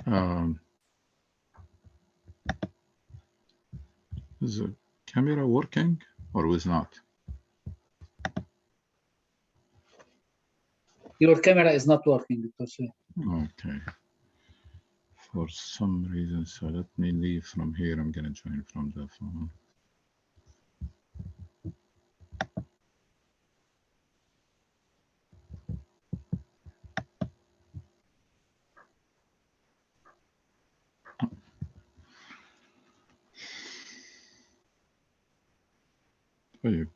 Um, is the camera working or is not? Your camera is not working, Dr. Suhail. Okay. For some reason, so let me leave from here. I'm going to join from the phone. طيب.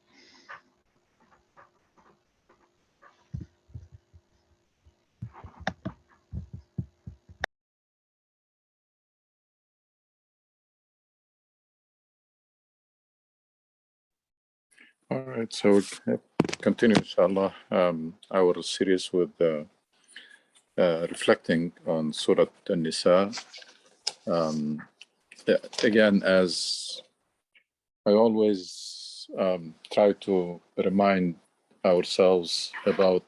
All right, so we'll continue, inshallah, our series with reflecting on Surah An-Nisa. Again, as I always try to remind ourselves about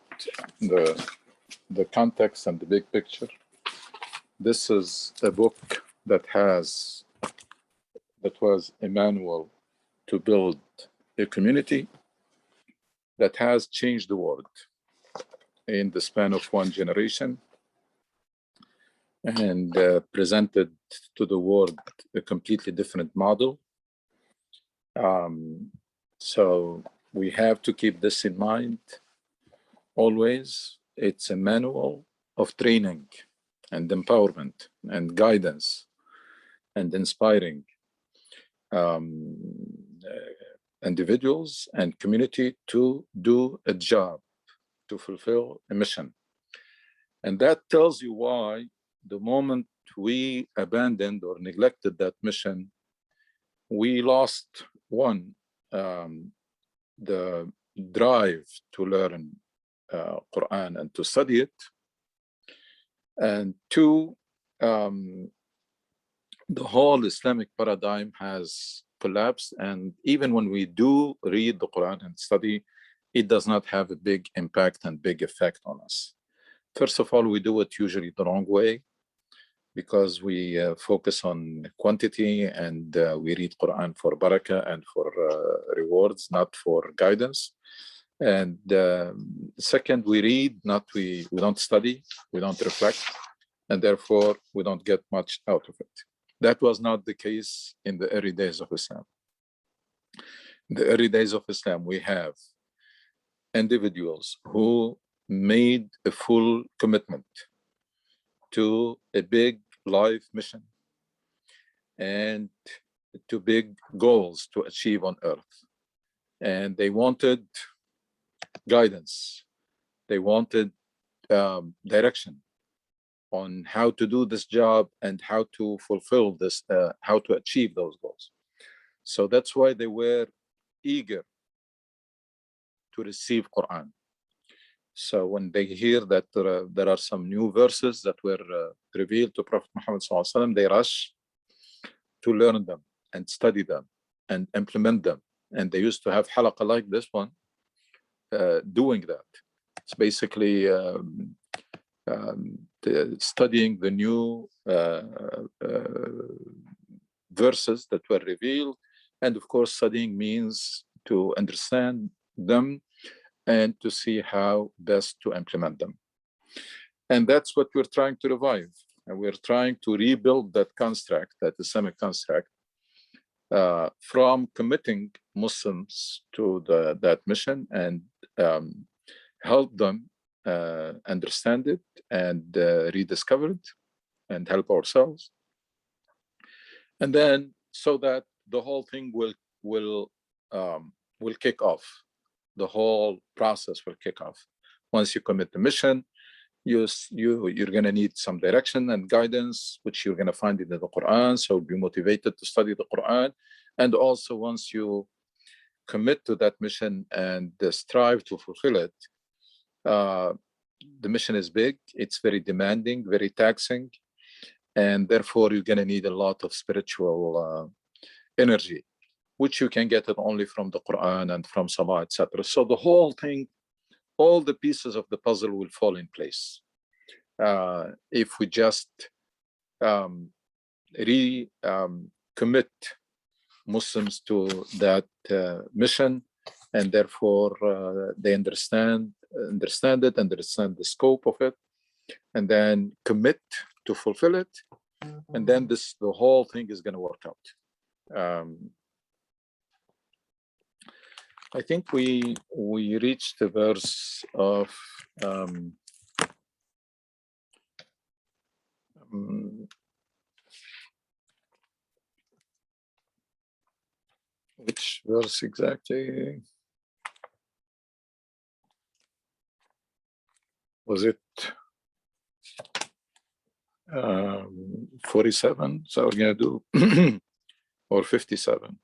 the context and the big picture. This is a book that was a manual to build a community that has changed the world in the span of one generation and presented to the world a completely different model. So we have to keep this in mind always. It's a manual of training and empowerment and guidance and inspiring individuals and community to do a job, to fulfill a mission. And that tells you why the moment we abandoned or neglected that mission, we lost one, the drive to learn Quran and to study it, and two, the whole Islamic paradigm has collapsed. And even when we do read the Quran and study, it does not have a big impact and big effect on us. First of all, we do it usually the wrong way because we focus on quantity and we read Quran for barakah and for rewards, not for guidance. And second, we read, we don't study, we don't reflect, and therefore we don't get much out of it. That was not the case in the early days of Islam. In the early days of Islam, we have individuals who made a full commitment to a big life mission and to big goals to achieve on earth. And they wanted guidance. They wanted direction on how to do this job and how to fulfill this, how to achieve those goals. So that's why they were eager to receive Quran. So when they hear that there are some new verses that were revealed to Prophet Muhammad ﷺ, they rush to learn them and study them and implement them. And they used to have halaqah like this one, doing that. It's basically studying the new verses that were revealed. And of course, studying means to understand them and to see how best to implement them. And that's what we're trying to revive. And we're trying to rebuild that construct, that Islamic construct, from committing Muslims to that mission and help them understand it and rediscover it and help ourselves. And then so that the whole thing will kick off. The whole process will kick off. Once you commit the mission, you're going to need some direction and guidance, which you're going to find in the Quran. So be motivated to study the Quran. And also once you commit to that mission and strive to fulfill it, the mission is big, it's very demanding, very taxing, and therefore you're going to need a lot of spiritual energy, which you can get it only from the Quran and from Salah, etc. So the whole thing, all the pieces of the puzzle will fall in place if we just commit Muslims to that mission, and therefore they understand it, understand the scope of it, and then commit to fulfill it, and then the whole thing is going to work out. I think we reached the verse of which verse exactly? Was it 47? So we're going to do or 57.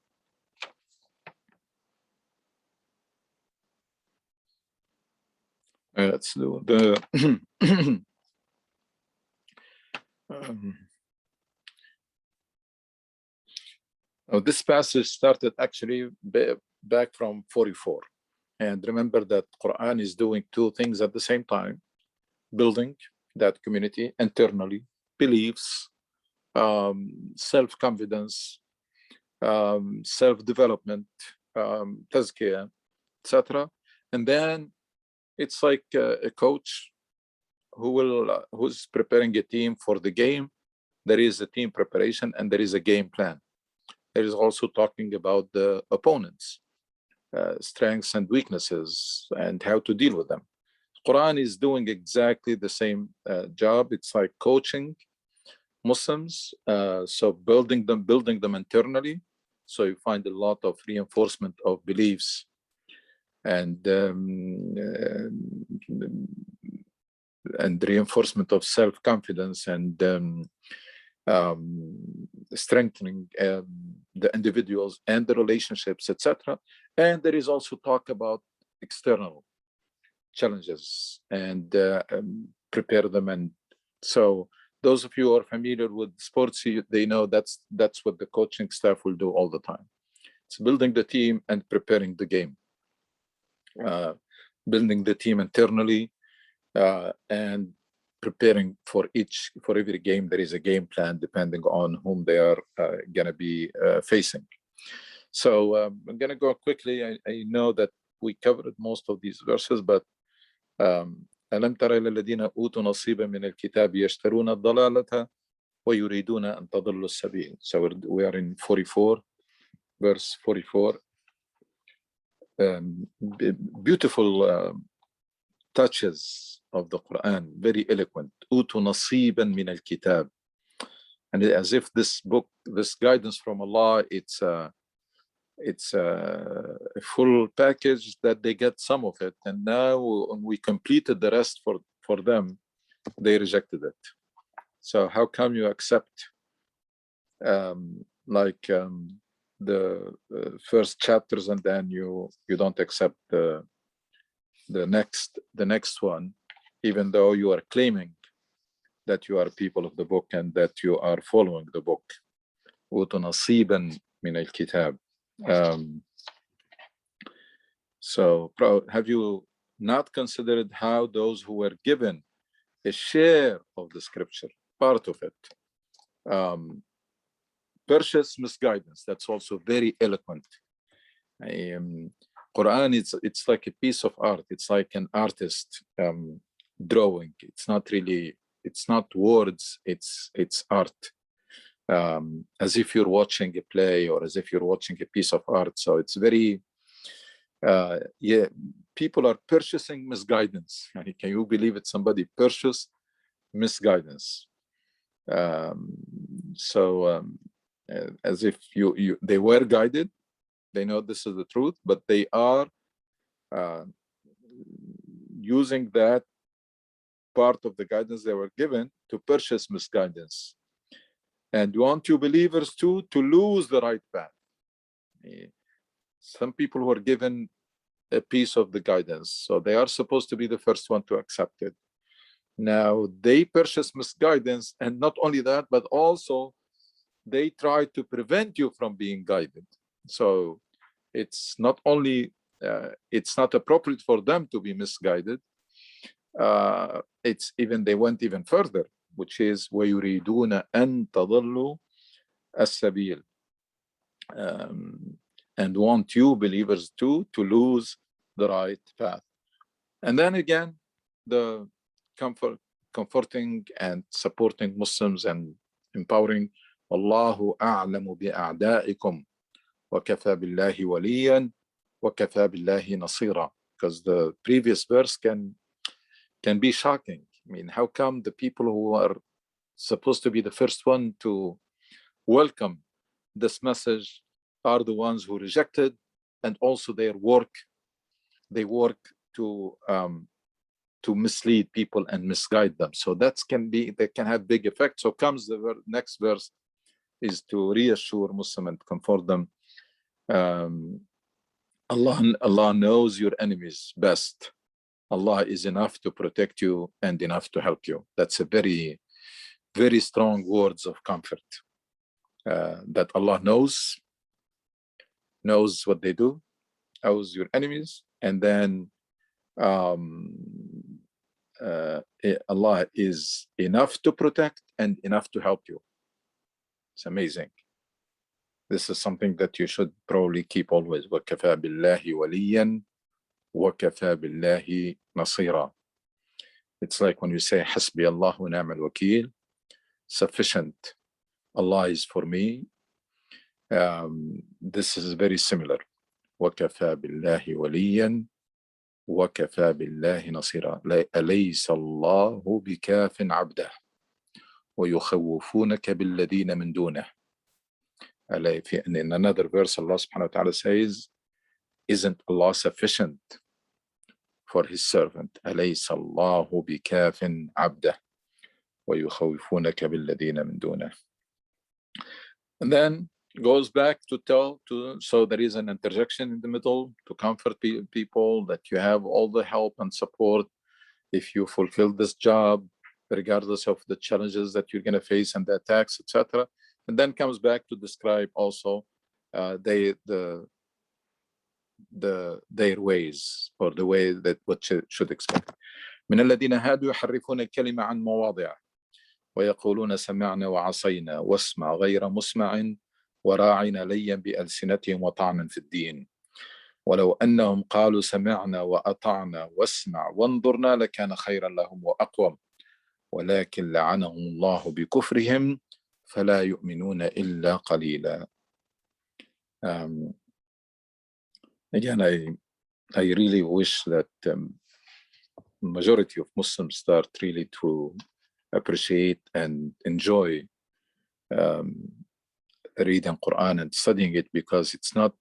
Let's do the this passage started actually back from 44. And remember that Quran is doing two things at the same time: building that community internally, beliefs, self-confidence, self-development, tazkiyah, etc. And then it's like a coach who's preparing a team for the game. There is a team preparation and there is a game plan. There is also talking about the opponents, strengths and weaknesses, and how to deal with them. Quran is doing exactly the same job. It's like coaching Muslims, so building them internally. So you find a lot of reinforcement of beliefs and reinforcement of self-confidence and strengthening the individuals and the relationships, etc. And there is also talk about external challenges and prepare them. And so those of you who are familiar with sports, they know that's what the coaching staff will do all the time. It's building the team and preparing the game, building the team internally, and preparing for every game. There is a game plan depending on whom they are going to be facing. So I'm going to go quickly. I know that we covered most of these verses, but ألم تر إلى الذين أوتوا نصيبا من الكتاب يشترون الضلالة ويريدون أن تضلوا السبيل. So we are in 44, verse 44. Beautiful touches of the Quran, very eloquent. أوتوا نصيبا من الكتاب. And as if this book, this guidance from Allah, it's a full package that they get some of it, and now when we completed the rest for them, they rejected it. So how come you accept the first chapters and then you don't accept the next one, even though you are claiming that you are people of the book and that you are following the book? أوتوا نصيبا من الكتاب. So have you not considered how those who were given a share of the scripture, part of it, purchase misguidance? That's also very eloquent. Quran, it's like a piece of art. It's like an artist drawing. It's not words, it's art. As if you're watching a play or as if you're watching a piece of art. So it's very, people are purchasing misguidance. Can you believe it? Somebody purchased misguidance. As if they were guided, they know this is the truth, but they are using that part of the guidance they were given to purchase misguidance. And want you believers to lose the right path. Some people who are given a piece of the guidance, so they are supposed to be the first one to accept it. Now they purchase misguidance, and not only that, but also they try to prevent you from being guided. So it's not only it's not appropriate for them to be misguided. It's even, they went even further. which is وَيُرِيدُونَ أَن تَضِلُّوا السَّبِيلَ, and want you believers to lose the right path. And then again, the comforting and supporting Muslims and empowering. Allahu a'lamu bi'a'da'ikum wa kafa billahi waliyan wa kafa billahi nasira. Because the previous verse can be shocking. I mean, how come the people who are supposed to be the first one to welcome this message are the ones who rejected, and also they work to mislead people and misguide them. So that can have big effects. So comes the next verse is to reassure Muslim and comfort them. Allah knows your enemies best. Allah is enough to protect you and enough to help you. That's a very, very strong words of comfort. That Allah knows what they do, knows your enemies, and then Allah is enough to protect and enough to help you. It's amazing. This is something that you should probably keep always. وَكَفَى بِاللَّهِ وَلِيًّا وَكَفَى بِاللَّهِ نَصِيرًا. It's like when you say حَسْبِيَ اللَّهُ وَنِعْمَ الْوَكِيلُ, sufficient. Allah is for me. This is very similar. وَكَفَى بِاللَّهِ وَلِيًّا وَكَفَى بِاللَّهِ نَصِيرًا. أَلَيْسَ اللَّهُ بِكَافٍ عَبْدَهُ وَيُخَوِّفُونَكَ بِالَّذِينَ مِن دُونِهِ. In another verse, Allah subhanahu wa ta'ala says, isn't Allah sufficient for his servant? أَلَيْسَ اللَّهُ بِكَافٍ عَبْدَهُ وَيُخَوِّفُونَكَ بِالَّذِينَ مِن دُونِهِ. And then goes back so there is an interjection in the middle to comfort people that you have all the help and support if you fulfill this job, regardless of the challenges that you're going to face and the attacks, etc. And then comes back to describe also their ways, or the way that what should expect. من الذين هادوا يحرفون الكلمة عن مواضعه ويقولون سمعنا وعصينا واسمع غير مسمع وراعنا ليا بألسنتهم وطعنا في الدين ولو أنهم قالوا سمعنا وأطعنا واسمع وانظرنا لكان خيرا لهم وأقوم ولكن لعنهم الله بكفرهم فلا يؤمنون إلا قليلا. Again, I really wish that majority of Muslims start really to appreciate and enjoy reading Quran and studying it, because it's not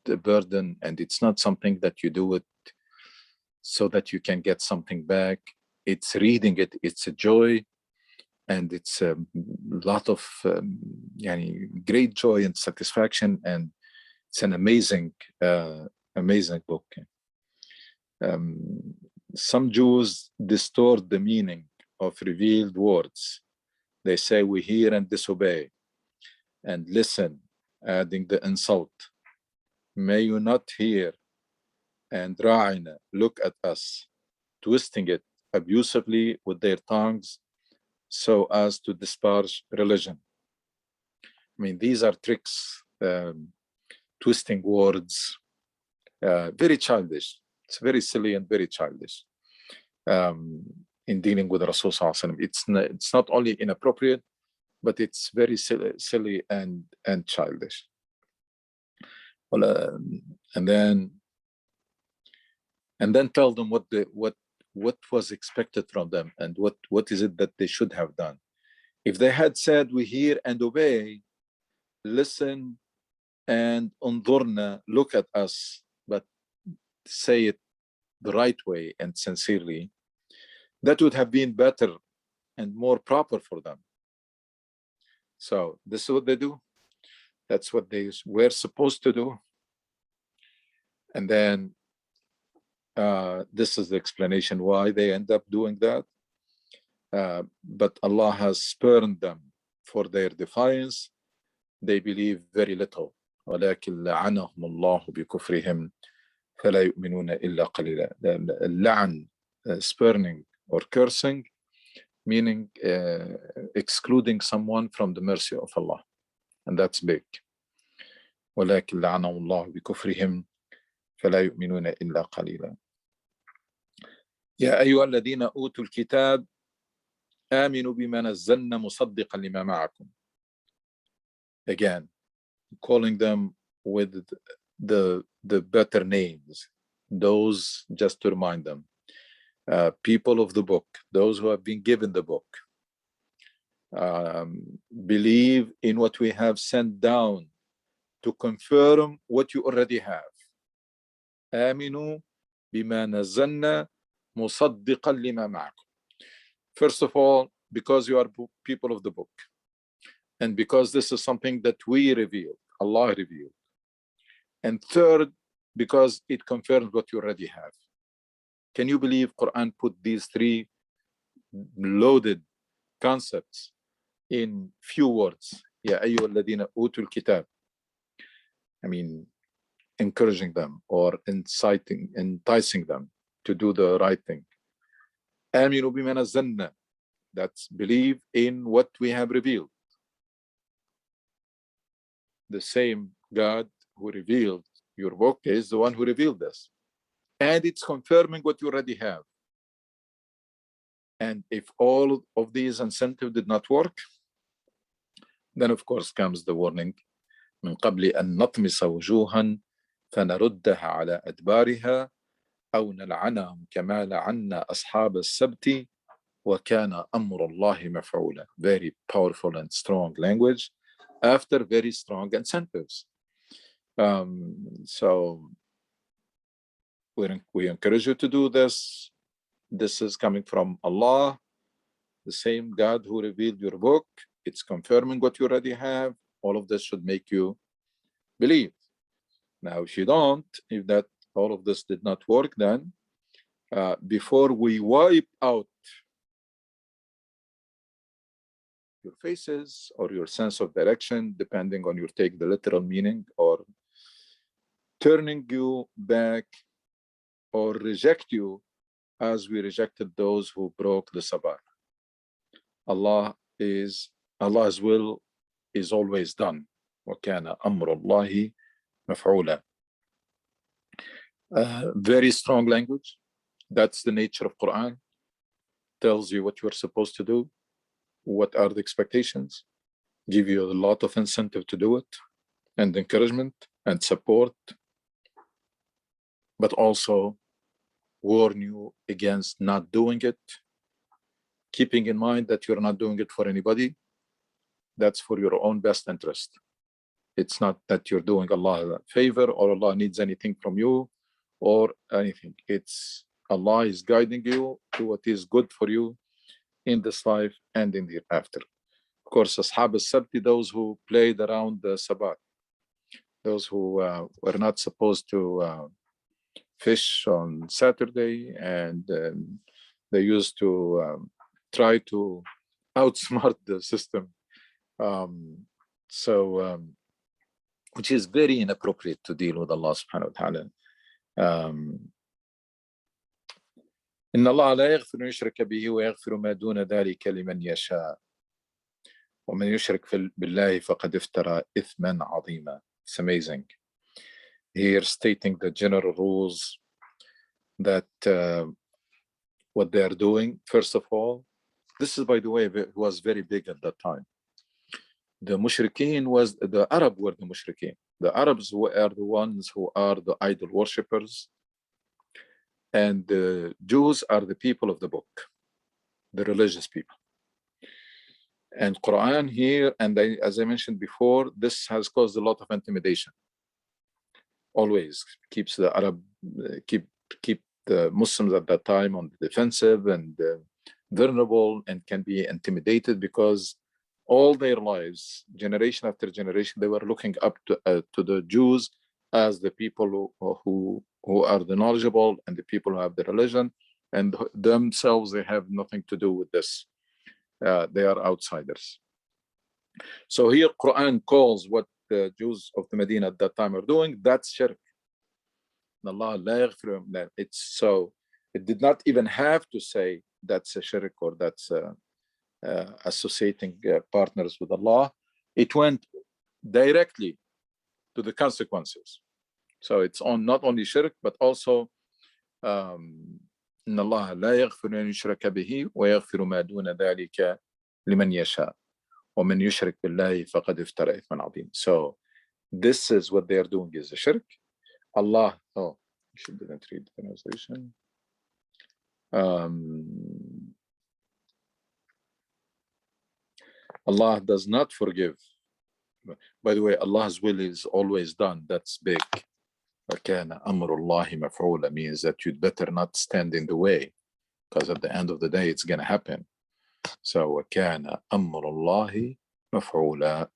a burden, and it's not something that you do it so that you can get something back. It's reading it, it's a joy, and it's a lot of great joy and satisfaction, and it's an amazing book. Some Jews distort the meaning of revealed words. They say we hear and disobey, and listen, adding the insult. May you not hear, and ra'ina, look at us, twisting it abusively with their tongues so as to disparage religion. I mean, these are tricks, twisting words, very childish. It's very silly and very childish in dealing with Rasul Sallallahu Alaihi Wasallam. It's not only inappropriate, but it's very silly and childish. Well, and then tell them what was expected from them, and what is it that they should have done. If they had said, we hear and obey, listen, and unzurna, look at us, but say it the right way and sincerely, that would have been better and more proper for them. So this is what they do. That's what they were supposed to do. And then this is the explanation why they end up doing that. But Allah has spurned them for their defiance. They believe very little. ولكن لعنهم الله بكفرهم فلا يؤمنون إلا قليلا. The la'an, spurning or cursing, meaning excluding someone from the mercy of Allah, and that's big. ولكن لعنهم الله بكفرهم فلا يؤمنون إلا قليلا. يا أيها الذين أوتوا الكتاب آمنوا بما نزلنا مصدقا لما معكم. Again, calling them with the better names, those, just to remind them, people of the book, those who have been given the book, believe in what we have sent down to confirm what you already have. آمنوا بما نزلنا مصدقا لما معكم. First of all, because you are people of the book, and because this is something that we revealed, Allah revealed. And third, because it confirms what you already have. Can you believe Quran put these three loaded concepts in few words? يا أيها الذين أوتوا الكتاب. I mean, encouraging them or enticing them to do the right thing. آمنوا بما نزلنا. That's believe in what we have revealed. The same God who revealed your book is the one who revealed this. And it's confirming what you already have. And if all of these incentives did not work, then of course comes the warning. من قبل أن نطمس وجوها فنردها على أدبارها أو نلعنهم كما لعنا أصحاب السبت وكان أمر الله مفعولا. Very powerful and strong language after very strong incentives. So we encourage you to do this. This is coming from Allah, the same God who revealed your book. It's confirming what you already have. All of this should make you believe. Now, if you don't, if that all of this did not work, then before we wipe out your faces or your sense of direction, depending on your take the literal meaning, or turning you back or reject you as we rejected those who broke the Sabbath. Allah's will is always done. وَكَانَ أَمْرُ اللَّهِ مَفْعُولًا. Very strong language. That's the nature of Quran. Tells you what you're supposed to do, what are the expectations, give you a lot of incentive to do it, and encouragement and support, but also warn you against not doing it, keeping in mind that you're not doing it for anybody. That's for your own best interest. It's not that you're doing Allah a favor or Allah needs anything from you or anything. It's Allah is guiding you to what is good for you in this life and in the hereafter. Of course, Ashab al-Sabti, those who played around the Sabbath, those who were not supposed to fish on Saturday, and they used to try to outsmart the system. Which is very inappropriate to deal with Allah subhanahu wa ta'ala. إن الله لا يغفر أن يشرك به ويغفر ما دون ذلك لمن يشاء ومن يشرك بالله فقد افترى إثما عظيما. It's amazing. Here stating the general rules that what they are doing. First of all, this is, by the way, it was very big at that time. The mushrikeen was, the Arab were the mushrikeen. The Arabs were the ones who are the idol worshippers, and the Jews are the people of the book, the religious people. And Quran here, and as I mentioned before, this has caused a lot of intimidation. Always keeps the Arab, keep the Muslims at that time on the defensive and vulnerable, and can be intimidated because all their lives, generation after generation, they were looking up to the Jews as the people who are the knowledgeable and the people who have the religion, and themselves, they have nothing to do with this. They are outsiders. So here Quran calls what the Jews of the Medina at that time are doing, that's shirk. It's so, it did not even have to say that's a shirk or that's associating partners with Allah, it went directly to the consequences. So it's on not only shirk, but also إن الله لا يغفر أن يشرك به ويغفر ما دون ذلك لمن يشاء ومن يشرك بالله فقد افترى إثما عظيما. So this is what they are doing is a shirk. Allah, oh, you didn't read the translation. Allah does not forgive. By the way, Allah's will is always done. That's big. وَكَانَ أَمْرُ اللَّهِ مَفْعُولًا means that you'd better not stand in the way, because at the end of the day, it's going to happen. So وَكَانَ أَمْرُ اللَّهِ مَفْعُولًا.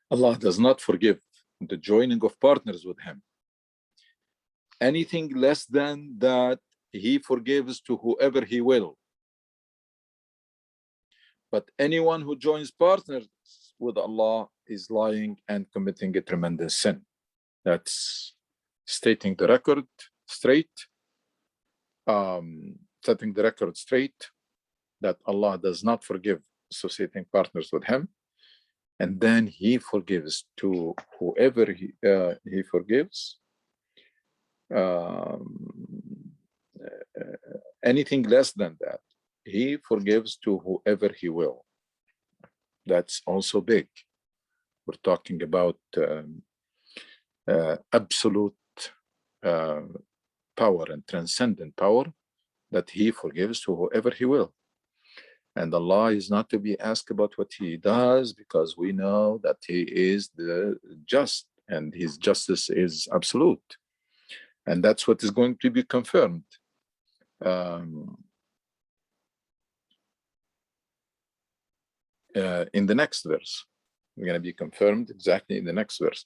Allah does not forgive the joining of partners with Him. Anything less than that, He forgives to whoever He will. But anyone who joins partners with Allah is lying and committing a tremendous sin. That's stating the record straight, setting the record straight that Allah does not forgive associating partners with Him, and then He forgives to whoever He forgives. Anything less than that, He forgives to whoever He will. That's also big. We're talking about absolute power and transcendent power that He forgives to whoever He will. And Allah is not to be asked about what He does, because we know that He is the just and His justice is absolute. And that's what is going to be confirmed. In the next verse. We're going to be confirmed exactly in the next verse.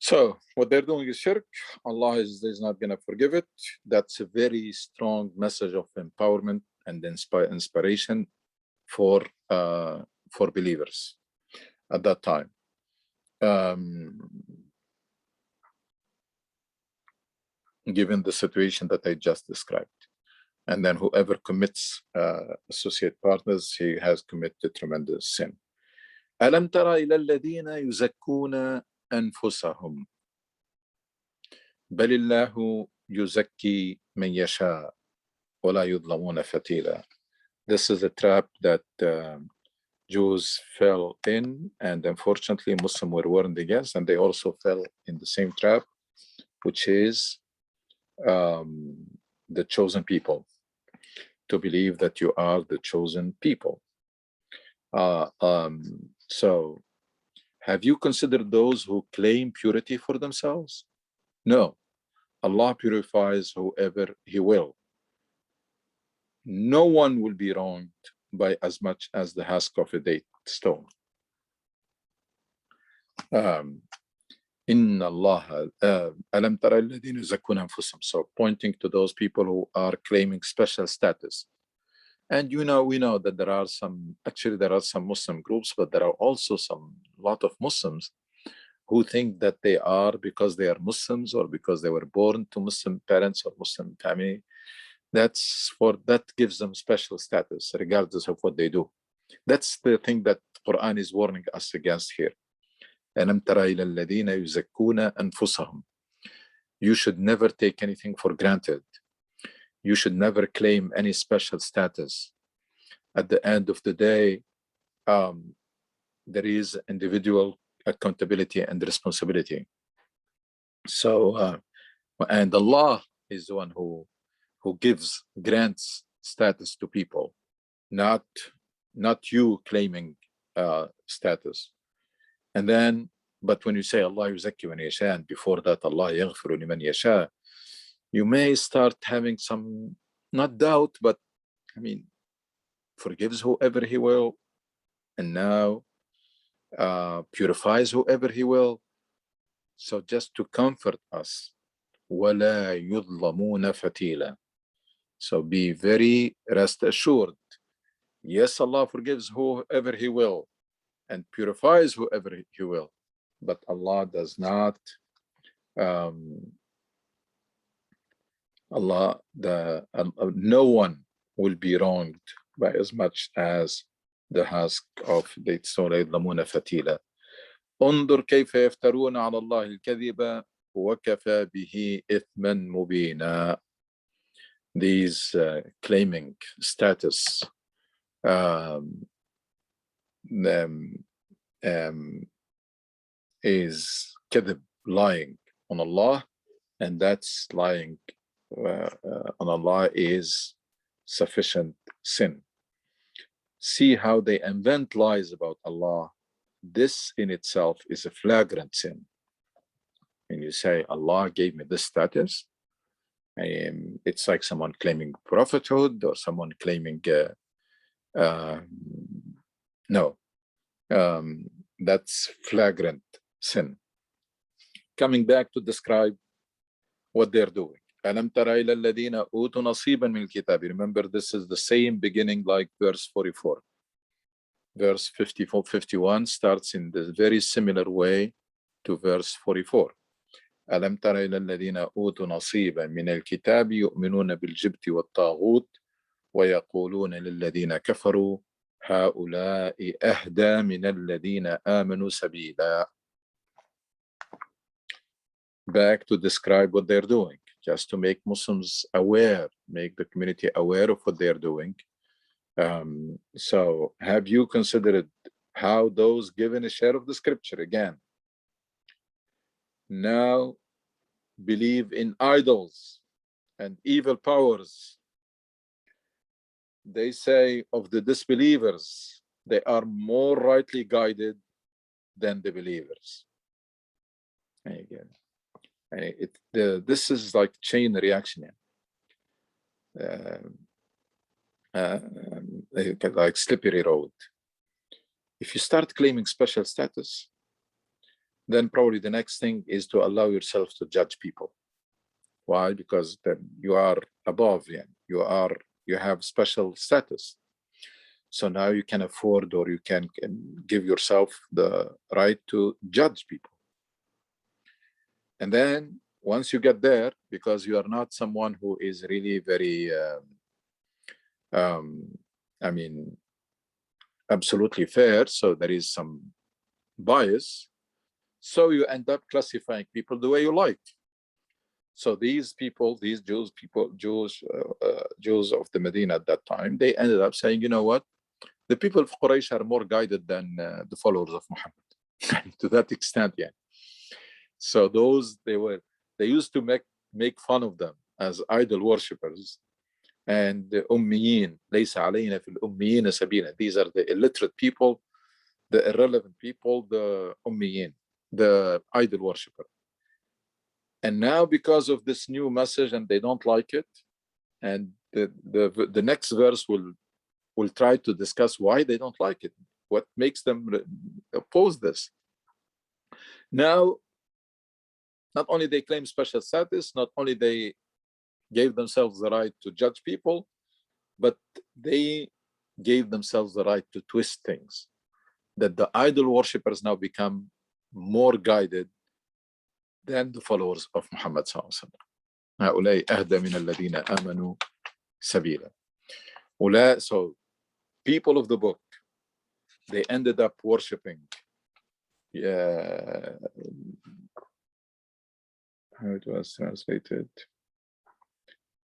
So what they're doing is shirk. Allah is not going to forgive it. That's a very strong message of empowerment and inspiration for believers at that time. Given the situation that I just described. And then whoever commits associate partners, he has committed tremendous sin. أَلَمْ تَرَ إِلَى الَّذِينَ يُزَكُّونَ أَنفُسَهُمْ بَلِ اللَّهُ يُزَكِّي مَنْ يَشَاءُ وَلَا يُظْلَمُونَ فَتِيلًا. This is a trap that Jews fell in, and unfortunately Muslims were warned against, and they also fell in the same trap, which is the chosen people, to believe that you are the chosen people. So have you considered those who claim purity for themselves? No, Allah purifies whoever He will. No one will be wronged by as much as the husk of a date stone. Inna Allah alam tara alladhina yuzakkuna anfusahum. So pointing to those people who are claiming special status. And we know that there are some Muslim groups, but there are also lot of Muslims who think that they are, because they are Muslims or because they were born to Muslim parents or Muslim family, that gives them special status regardless of what they do. That's the thing that Quran is warning us against here. أَلَمْ تَرَ إِلَى الَّذِينَ يُزَكُّونَ أَنفُسَهُم. You should never take anything for granted. You should never claim any special status. At the end of the day, there is individual accountability and responsibility. So, and Allah is the one who grants status to people, not you claiming status. And then, but when you say Allah yuzakki man yasha, and before that Allah yaghfiru liman yasha, you may start having some, not doubt, but I mean, forgives whoever He will, and now purifies whoever He will. So just to comfort us, وَلَا يُظْلَمُونَ فَتِيلًا. So be very rest assured. Yes, Allah forgives whoever He will and purifies whoever He will, but Allah does not. No one will be wronged by as much as the husk of dates. لا يظلمون فتيلا. انظر كيف يفترون على الله الكذب وكفى به إثما مبينا. These claiming status is كذب, lying on Allah, and that's lying on Allah is sufficient sin. See how they invent lies about Allah. This in itself is a flagrant sin. When you say Allah gave me this status, it's like someone claiming prophethood or someone claiming that's flagrant sin. Coming back to describe what they're doing. ألم تر إلى الذين أوتوا نصيبا من الكتاب. Remember, this is the same beginning like verse 44. Verse 54, 51 starts in the very similar way to verse 44. ألم تر إلى الذين أوتوا نصيبا من الكتاب يؤمنون بالجبت والطاغوت ويقولون للذين كفروا هؤلاء أهدى من الذين آمنوا سبيلا. Back to describe what they're doing, just to make Muslims aware, make the community aware of what they're doing. So have you considered how those given a share of the scripture again now believe in idols and evil powers? They say of the disbelievers, they are more rightly guided than the believers. Again, this is like chain reaction, like slippery road. If you start claiming special status, then probably the next thing is to allow yourself to judge people. Why? Because then you are above, you have special status. So now you can afford, or you can give yourself the right to judge people. And then once you get there, because you are not someone who is really very, absolutely fair, so there is some bias. So you end up classifying people the way you like. So these people, these Jews of the Medina at that time, they ended up saying, you know what? The people of Quraysh are more guided than the followers of Muhammad. To that extent, yeah. So they used to make fun of them as idol worshippers. And the Ummiyin, ليس علينا في الأميين سبيلا. These are the illiterate people, the irrelevant people, the Ummiyin, the idol worshipper. And now because of this new message, and they don't like it, and the next verse will try to discuss why they don't like it, what makes them oppose this. Now, not only they claim special status, not only they gave themselves the right to judge people, but they gave themselves the right to twist things, that the idol worshippers now become more guided than the followers of Muhammad sallallahu alaihi wasallam. هؤلاء أهدى من الذين آمنوا سبيلا. So people of the book, they ended up worshipping how it was translated,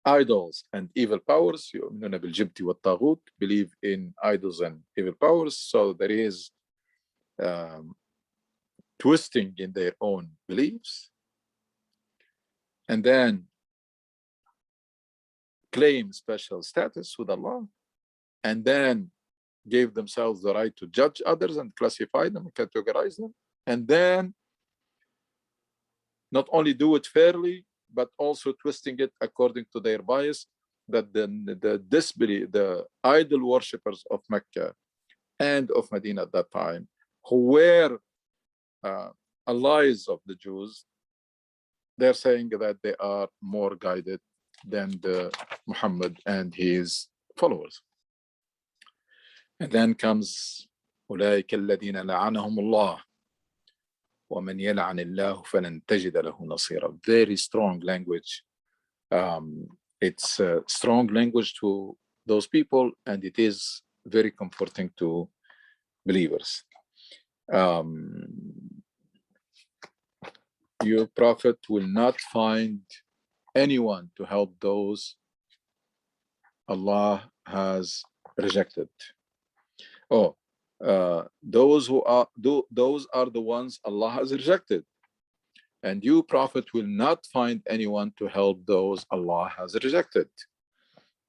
idols and evil powers. يؤمنون بالجبت والطاغوت, believe in idols and evil powers. So there is twisting in their own beliefs, and then claim special status with Allah, and then gave themselves the right to judge others and classify them and categorize them, and then not only do it fairly, but also twisting it according to their bias, that the idol worshippers of Mecca and of Medina at that time, who were allies of the Jews, they're saying that they are more guided than the Muhammad and his followers. And then comes أولئك الذين لعنهم الله ومن يلعن الله فلن تجد له نصيرا. Very strong language. It's a strong language to those people, and it is very comforting to believers. Your prophet will not find anyone to help those Allah has rejected. Those are the ones Allah has rejected, and you, prophet, will not find anyone to help those Allah has rejected.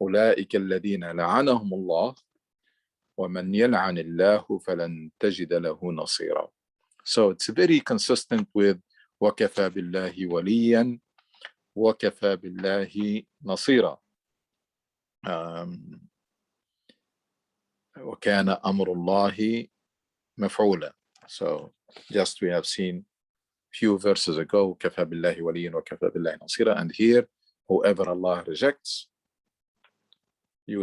أولئك الذين لعنهم الله ومن يلعن الله فلن تجد له نصيرا. So it's very consistent with وكفى بالله وليا وكفى بالله نصيرا. وكان أمر الله مفعولا. So just we have seen few verses ago كفى بالله وليا وكفى بالله نصيرا, and here whoever Allah rejects, you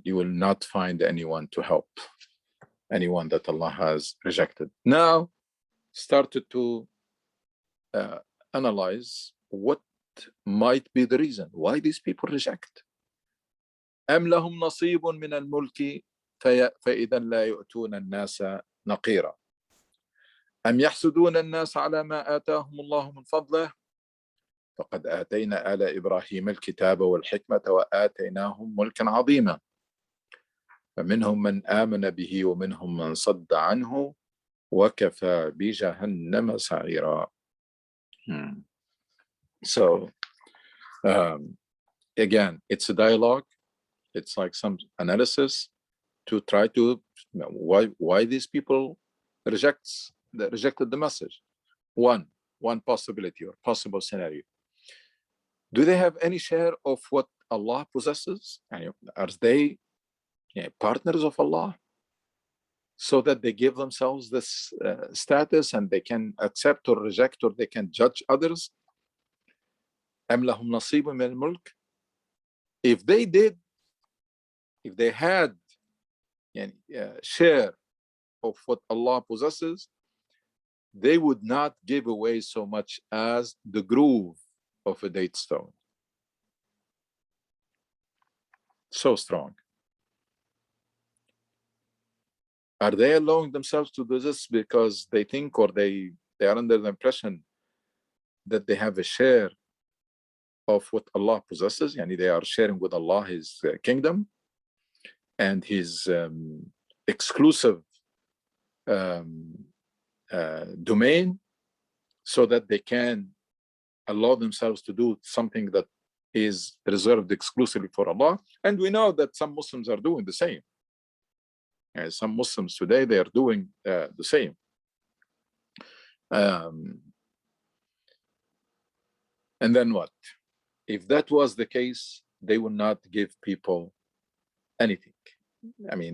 will not find anyone to help anyone that Allah has rejected. Now started to analyze what might be the reason why these people reject. أم لهم نصيب من الملك فإذا لا يؤتون الناس نقيرا أم يحسدون الناس على ما آتاهم الله من فضله فقد آتينا آل إبراهيم الكتاب والحكمة وآتيناهم ملكا عظيما فمنهم من آمن به ومنهم من صد عنه وكفى بجهنم سعيرا. So again, it's a dialogue. It's like some analysis to try to why these people rejected the message. One possibility or possible scenario. Do they have any share of what Allah possesses? Are they partners of Allah, so that they give themselves this status and they can accept or reject, or they can judge others? أم لهم نصيب من الملك? If they did, if they had share of what Allah possesses, they would not give away so much as the groove of a date stone. So strong. Are they allowing themselves to do this because they think, or they are under the impression that they have a share of what Allah possesses? They are sharing with Allah His kingdom and His exclusive domain, so that they can allow themselves to do something that is reserved exclusively for Allah. And we know that some Muslims are doing the same. Some Muslims today, they are doing the same. And then what? If that was the case, they would not give people anything.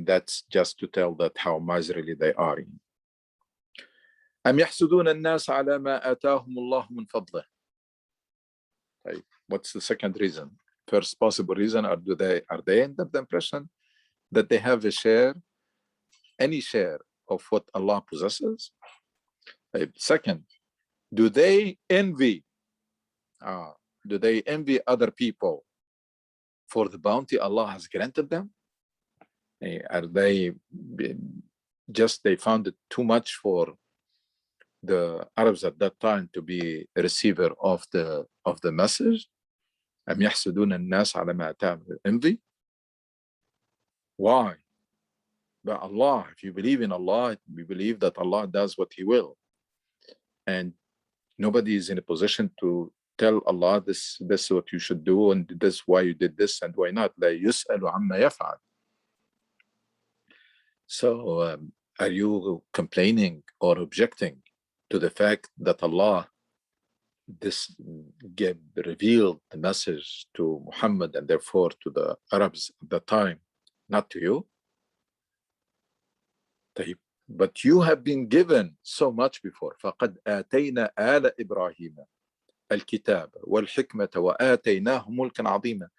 That's just to tell that how miserly they are. أم يحسدون الناس على ما آتاهم الله من فضله. What's the second reason? First possible reason, are they under the impression that they have a share, any share of what Allah possesses? Second, do they envy other people for the bounty Allah has granted them? Are they they found it too much for the Arabs at that time to be a receiver of the message? أم يحسدون الناس على ما آتاهم envy? Why? But Allah, if you believe in Allah, we believe that Allah does what He will, and nobody is in a position to tell Allah this is what you should do, and this why you did this and why not. لا يسأل عما يفعل. So are you complaining or objecting to the fact that Allah revealed the message to Muhammad and therefore to the Arabs at that time, not to you? But you have been given so much before. فَقَدْ آتَيْنَا آلَ إِبْرَاهِيمَ الْكِتَابَ وَالْحِكْمَةَ وَآتَيْنَاهُمْ مُلْكًا عَظِيمًا.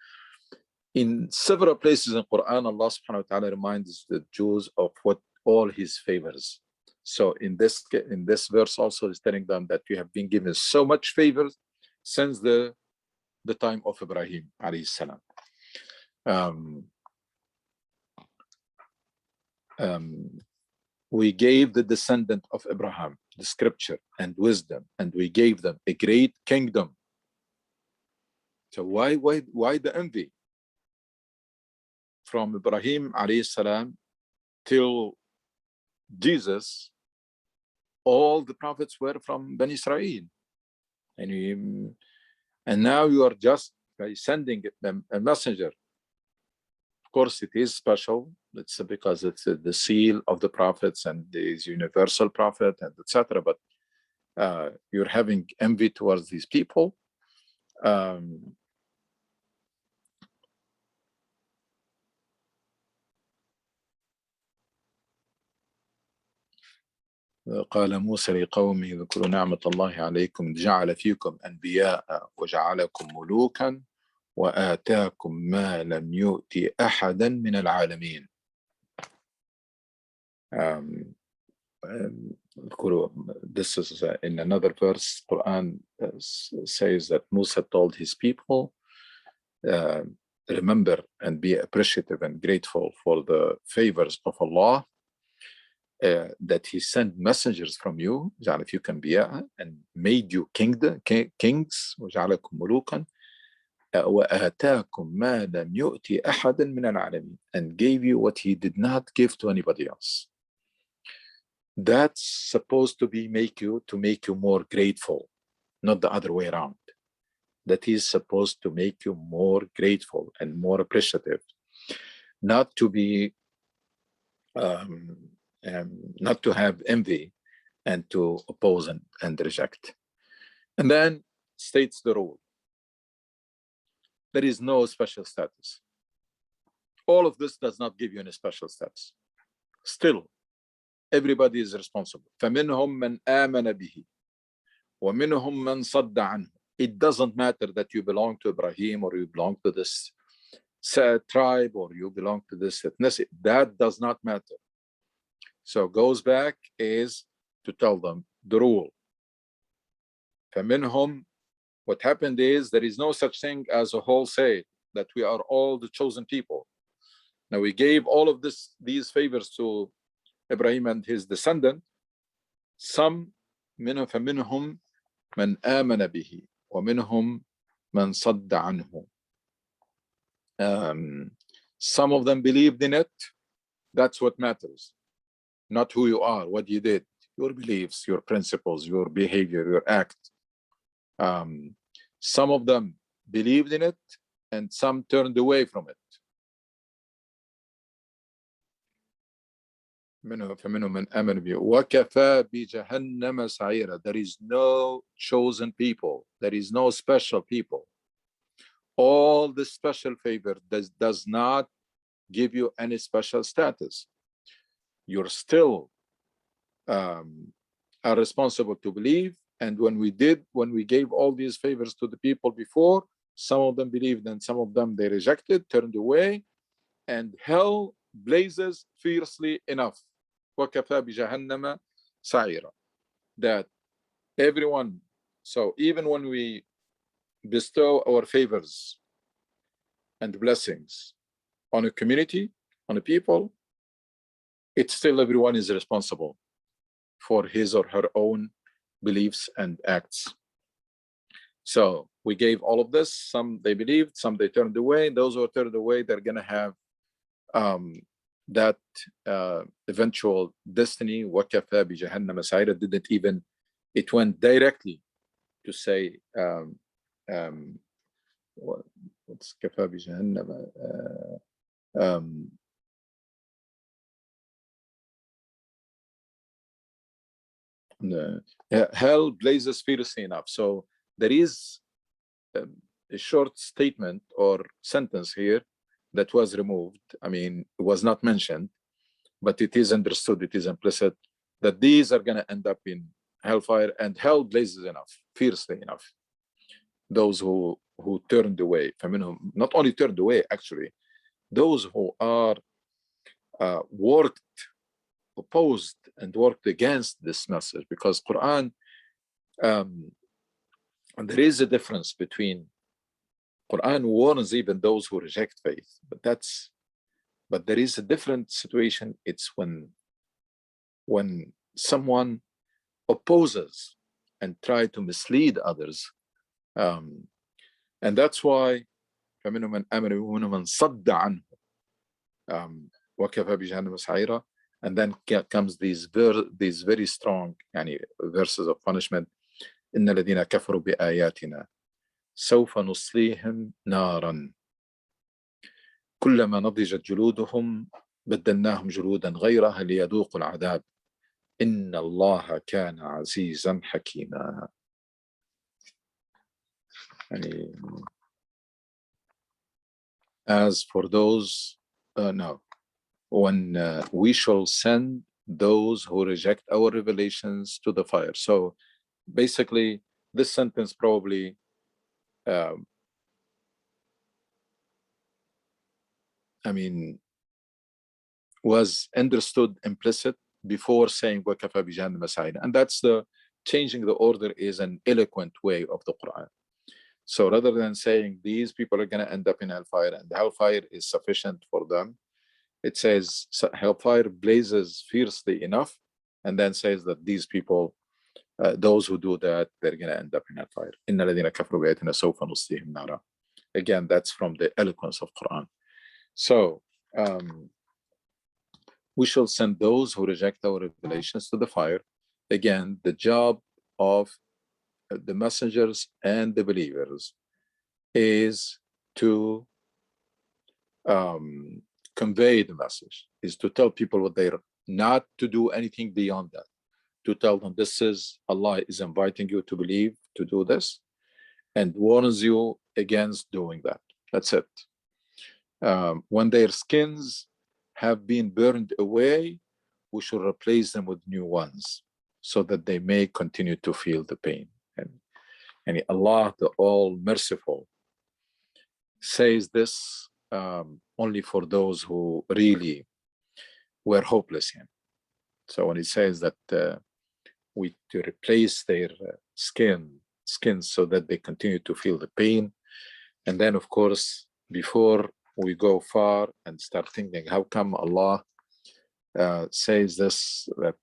In several places in Quran, Allah subhanahu wa ta'ala reminds the Jews of what all His favors. So in this verse also is telling them that you have been given so much favors since the time of Ibrahim alayhi salam. we gave the descendant of Abraham the scripture and wisdom, and we gave them a great kingdom. So why the envy? From Ibrahim alayhi salam till Jesus, all the prophets were from Bani Israel, and now you are just by sending them a messenger. Of course, it is special. It's because it's the seal of the prophets and is universal prophet and etc. But you're having envy towards these people. قال موسى لقومه اذكروا نعمة الله عليكم جعل فيكم أنبياء وجعلكم ملوكا وآتاكم ما لم يؤت أحدا من العالمين. This is in another verse. Quran says that Musa told his people, remember and be appreciative and grateful for the favors of Allah, that He sent messengers from you, جعل فيكم أنبياء, and made you kings, وجعلكم ملوكا, وآتاكم ما لم يؤت أحدا من العالمين, and gave you what He did not give to anybody else. That's supposed to be make you more grateful, not the other way around. That is supposed to make you more grateful and more appreciative, not to be not to have envy and to oppose and reject. And then states the rule: there is no special status. All of this does not give you any special status. Still, everybody is responsible. فَمِنْهُمْ مَنْ آمَنَ بِهِ وَمِنْهُمْ مَنْ صَدَّ عَنْهُ. It doesn't matter that you belong to Ibrahim or you belong to this tribe or you belong to this ethnicity. That does not matter. So goes back is to tell them the rule. فَمِنْهُمْ, what happened is there is no such thing as a wholesale, that we are all the chosen people. Now we gave all of these favors to Ibrahim and his descendant. Some فَمِنْهُمْ مَنْ آمَنَ بِهِ وَمِنْهُمْ مَنْ صَدَّ عَنْهُ. Some of them believed in it. That's what matters. Not who you are, what you did, your beliefs, your principles, your behavior, your act. Some of them believed in it and some turned away from it. فَمِنْهُمْ مَنْ آمَنَ بِهِ وَكَفَى بِجَهَنَّمَ سَعِيرًا. There is no chosen people. There is no special people. All the special favor does not give you any special status. You're still are responsible to believe. And when we gave all these favors to the people before, some of them believed and some of them they rejected, turned away, and hell blazes fiercely enough. وَكَفَى بِجَهَنَّمَ سَعِيرًا. That everyone, so even when we bestow our favors and blessings on a community, on a people, it's still everyone is responsible for his or her own beliefs and acts. So we gave all of this. Some they believed, some they turned away. Those who turned away, they're going to have that eventual destiny. وَكَفَى بِجَهَنَّمَ سَعِيرًا didn't even, it went directly to say, what's كَفَى بِجَهَنَّمَ, hell blazes fiercely enough. So there is a short statement or sentence here that was removed. I mean, it was not mentioned, but it is understood, it is implicit that these are going to end up in hellfire, and hell blazes enough, fiercely enough. Those who turned away, not only turned away, actually, those who are opposed and worked against this message, because Quran, and there is a difference between Quran warns even those who reject faith, but that's But there is a different situation. It's when someone opposes and try to mislead others. And that's why فمنهم من آمن ومنهم من صد عنه وكفى بجهنم سعيرا. And then comes these very strong verses of punishment. إن الذين كفروا بآياتنا سوف نصليهم نارا كلما نضجت جلودهم بدلناهم جلودا غيرها ليذوقوا العذاب إن الله كان عزيزا حكيما. As for those, when we shall send those who reject our revelations to the fire. So basically, this sentence probably was understood implicit before saying وَكَفَى بِجَهَنَّمَ سَعِيرًا. And that's the changing the order is an eloquent way of the Quran. So rather than saying these people are going to end up in hellfire and hellfire is sufficient for them, it says hellfire blazes fiercely enough, and then says that these people, those who do that, they're going to end up in hellfire. إِنَّ الَّذِينَ كَفَرُوا بِآيَاتِنَا سَوْفَ نُصْلِيهِمْ نَارًا. Again, that's from the eloquence of Quran. So we shall send those who reject our revelations to the fire. Again, the job of the messengers and the believers is to convey the message, is to tell people what they're not to do anything beyond that, to tell them this is Allah is inviting you to believe, to do this, and warns you against doing that. That's it. When their skins have been burned away, we should replace them with new ones so that they may continue to feel the pain. And Allah, the All Merciful, says this only for those who really were hopeless. So when He says that we to replace their skins so that they continue to feel the pain, and then of course before we go far and start thinking how come Allah says this, that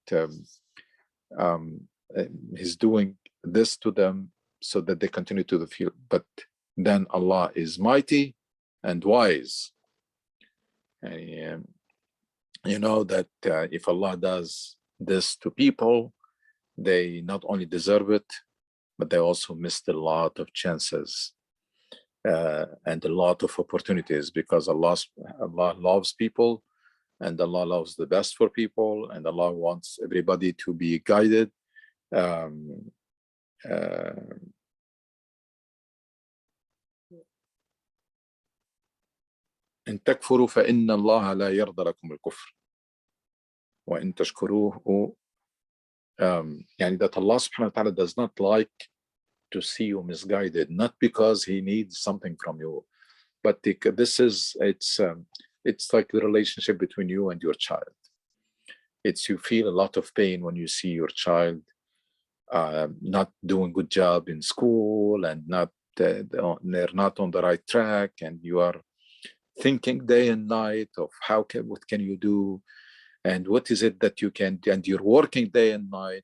He's doing this to them so that they continue to feel, but then Allah is mighty and wise. And you know that if Allah does this to people, they not only deserve it, but they also missed a lot of chances and a lot of opportunities, because Allah loves people, and Allah loves the best for people, and Allah wants everybody to be guided. إن تكفروا فإن الله لا يرضى لكم الكفر وإن تشكروه that Allah subhanahu wa ta'ala does not like to see you misguided, not because He needs something from you, but it's like the relationship between you and your child. It's you feel a lot of pain when you see your child not doing good job in school and they're not on the right track, and you are thinking day and night of what can you do and what is it that you can do, and you're working day and night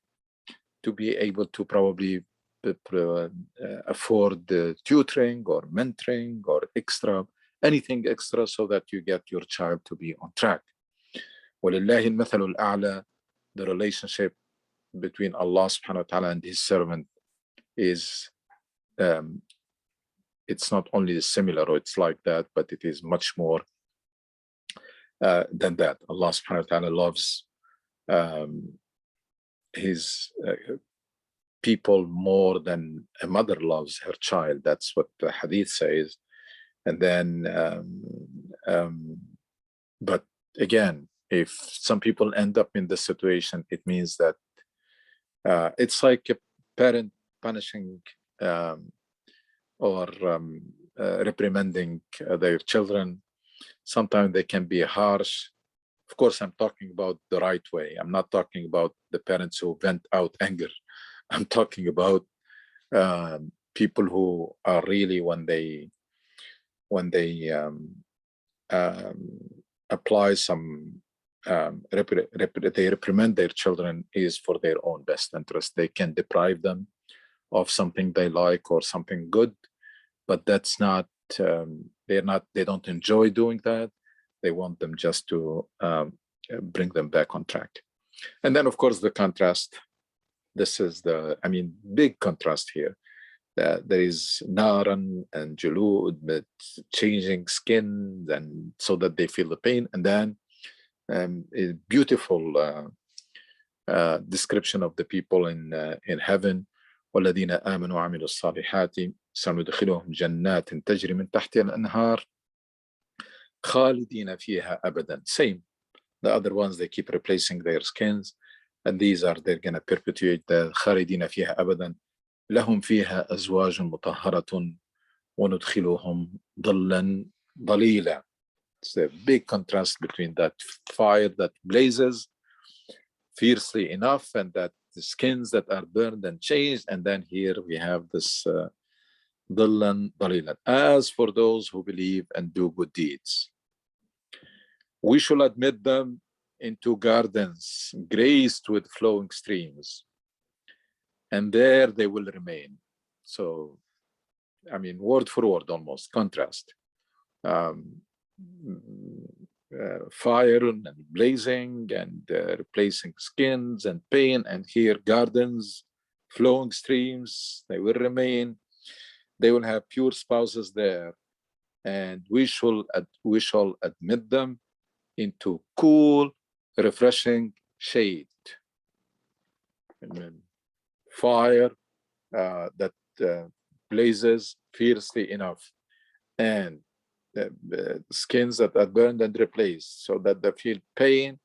to be able to probably afford tutoring or mentoring or anything extra so that you get your child to be on track. وَلِلَّهِ الْمَثَلُ الْأَعْلَى. The relationship between Allah subhanahu wa ta'ala and His servant is it's not only similar or it's like that, but it is much more than that. Allah subhanahu wa ta'ala loves His people more than a mother loves her child. That's what the hadith says. And then but again, if some people end up in this situation, it means that it's like a parent punishing or reprimanding their children. Sometimes they can be harsh. Of course, I'm talking about the right way. I'm not talking about the parents who vent out anger. I'm talking about people who are really when they apply some, they reprimand their children is for their own best interest. They can deprive them of something they like or something good, but that's not, they don't enjoy doing that. They want them just to bring them back on track. And then, of course, the contrast. This is the, big contrast here. There is naran and julud, but changing skin, and so that they feel the pain. And then a beautiful description of the people in heaven. والذين آمنوا وعملوا الصالحات سندخلهم جنات تجري من تحتها الأنهار خالدين فيها أبدا. Same. The other ones, they keep replacing their skins, and these are, they're going to perpetuate the خالدين فيها أبدا. لهم فيها أزواج مطهرة وندخلهم ظلا ظليلا. It's a big contrast between that fire that blazes fiercely enough and that the skins that are burned and changed, and then here we have this ظلا ظليلا. As for those who believe and do good deeds, we shall admit them into gardens graced with flowing streams, and there they will remain. So, word for word, almost contrast. Fire and blazing and replacing skins and pain, and here gardens, flowing streams, they will remain. They will have pure spouses there, and we shall admit them into cool, refreshing shade. Fire that blazes fiercely enough, and skins that are burned and replaced so that they feel pain.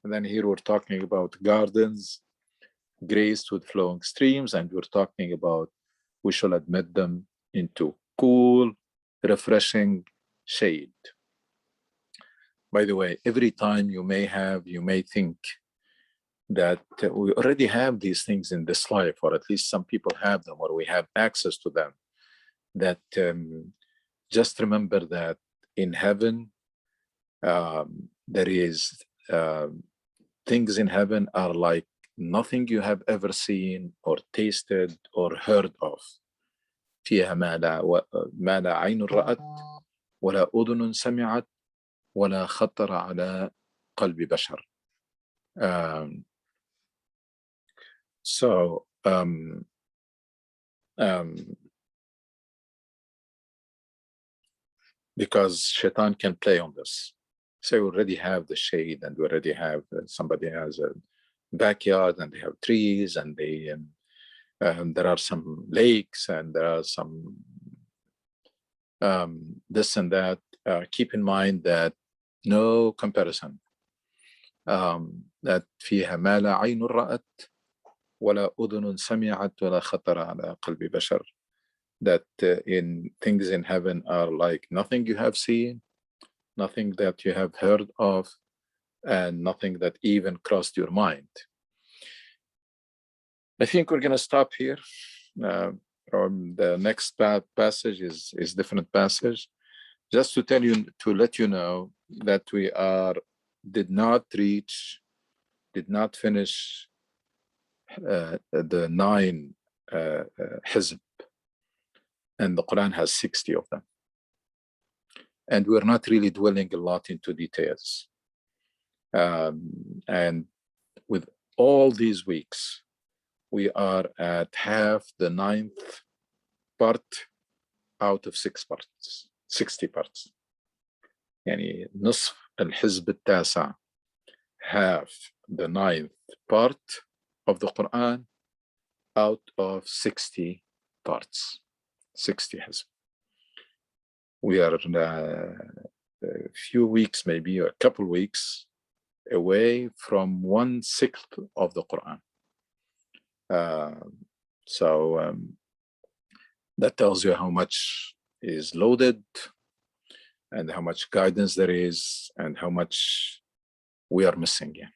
And then here we're talking about gardens graced with flowing streams, and we're talking about we shall admit them into cool, refreshing shade. By the way, every time you may think that we already have these things in this life, or at least some people have them, or we have access to them, that just remember that in heaven, there is things in heaven are like nothing you have ever seen or tasted or heard of. فيها ما لا عين رأت ولا أذن سمعت ولا خطر على قلب بشر. Because Shaitan can play on this. So we already have the shade, and we already have somebody has a backyard, and they have trees, and they there are some lakes, and there are some this and that. Keep in mind that no comparison. That فيها ما لا عين رأت ولا أذن سمعت ولا خطر على قلب بشر. That in things in heaven are like nothing you have seen, nothing that you have heard of, and nothing that even crossed your mind. I think we're going to stop here. The next passage is different passage. Just to tell you, to let you know that we did not finish the 9 hizb. And the Quran has 60 of them. And we're not really dwelling a lot into details. And with all these weeks, we are at half the 9th part out of 6 parts, 60 parts. يعني نصف الحزب التاسع, half the 9th part of the Quran out of 60 parts. 60 hizb. We are a few weeks, maybe a couple weeks away from 1/6 of the Quran. So that tells you how much is loaded and how much guidance there is and how much we are missing. Yeah.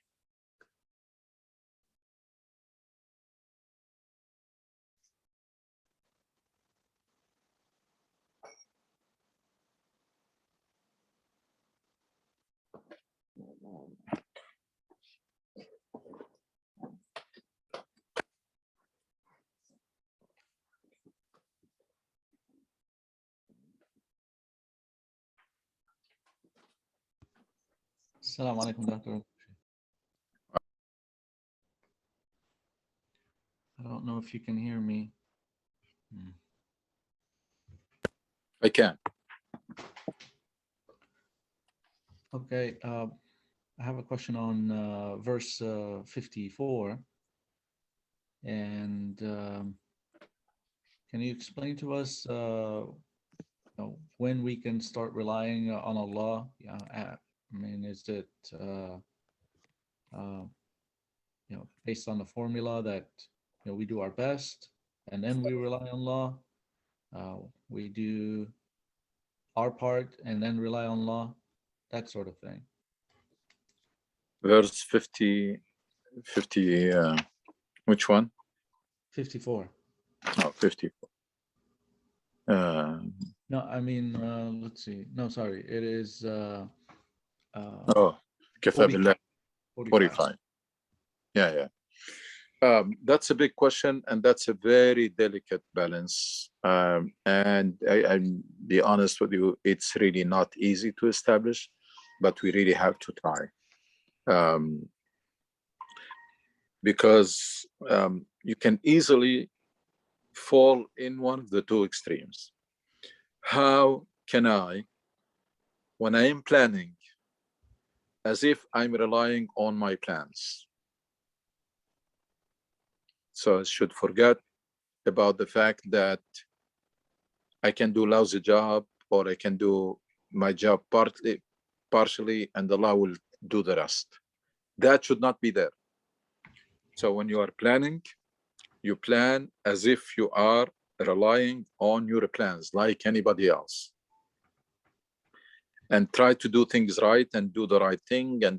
Assalamu alaikum, Doctor. I don't know if you can hear me. I can. Okay, I have a question on verse 54. And can you explain to us when we can start relying on Allah? I mean, is it based on the formula that we do our best and then we rely on Allah? We do our part and then rely on Allah, that sort of thing. Verse 50, which one? 54. Oh, 54. No, I mean, let's see. No, sorry. It is كفى بالله 45. Yeah. That's a big question, and that's a very delicate balance. And I'll be honest with you, it's really not easy to establish, but we really have to try. Because you can easily fall in one of the two extremes. How can I, when I am planning, as if I'm relying on my plans? So I should forget about the fact that I can do lousy job, or I can do my job partially, and Allah will do the rest. That should not be there. So when you are planning, you plan as if you are relying on your plans like anybody else, and try to do things right and do the right thing, and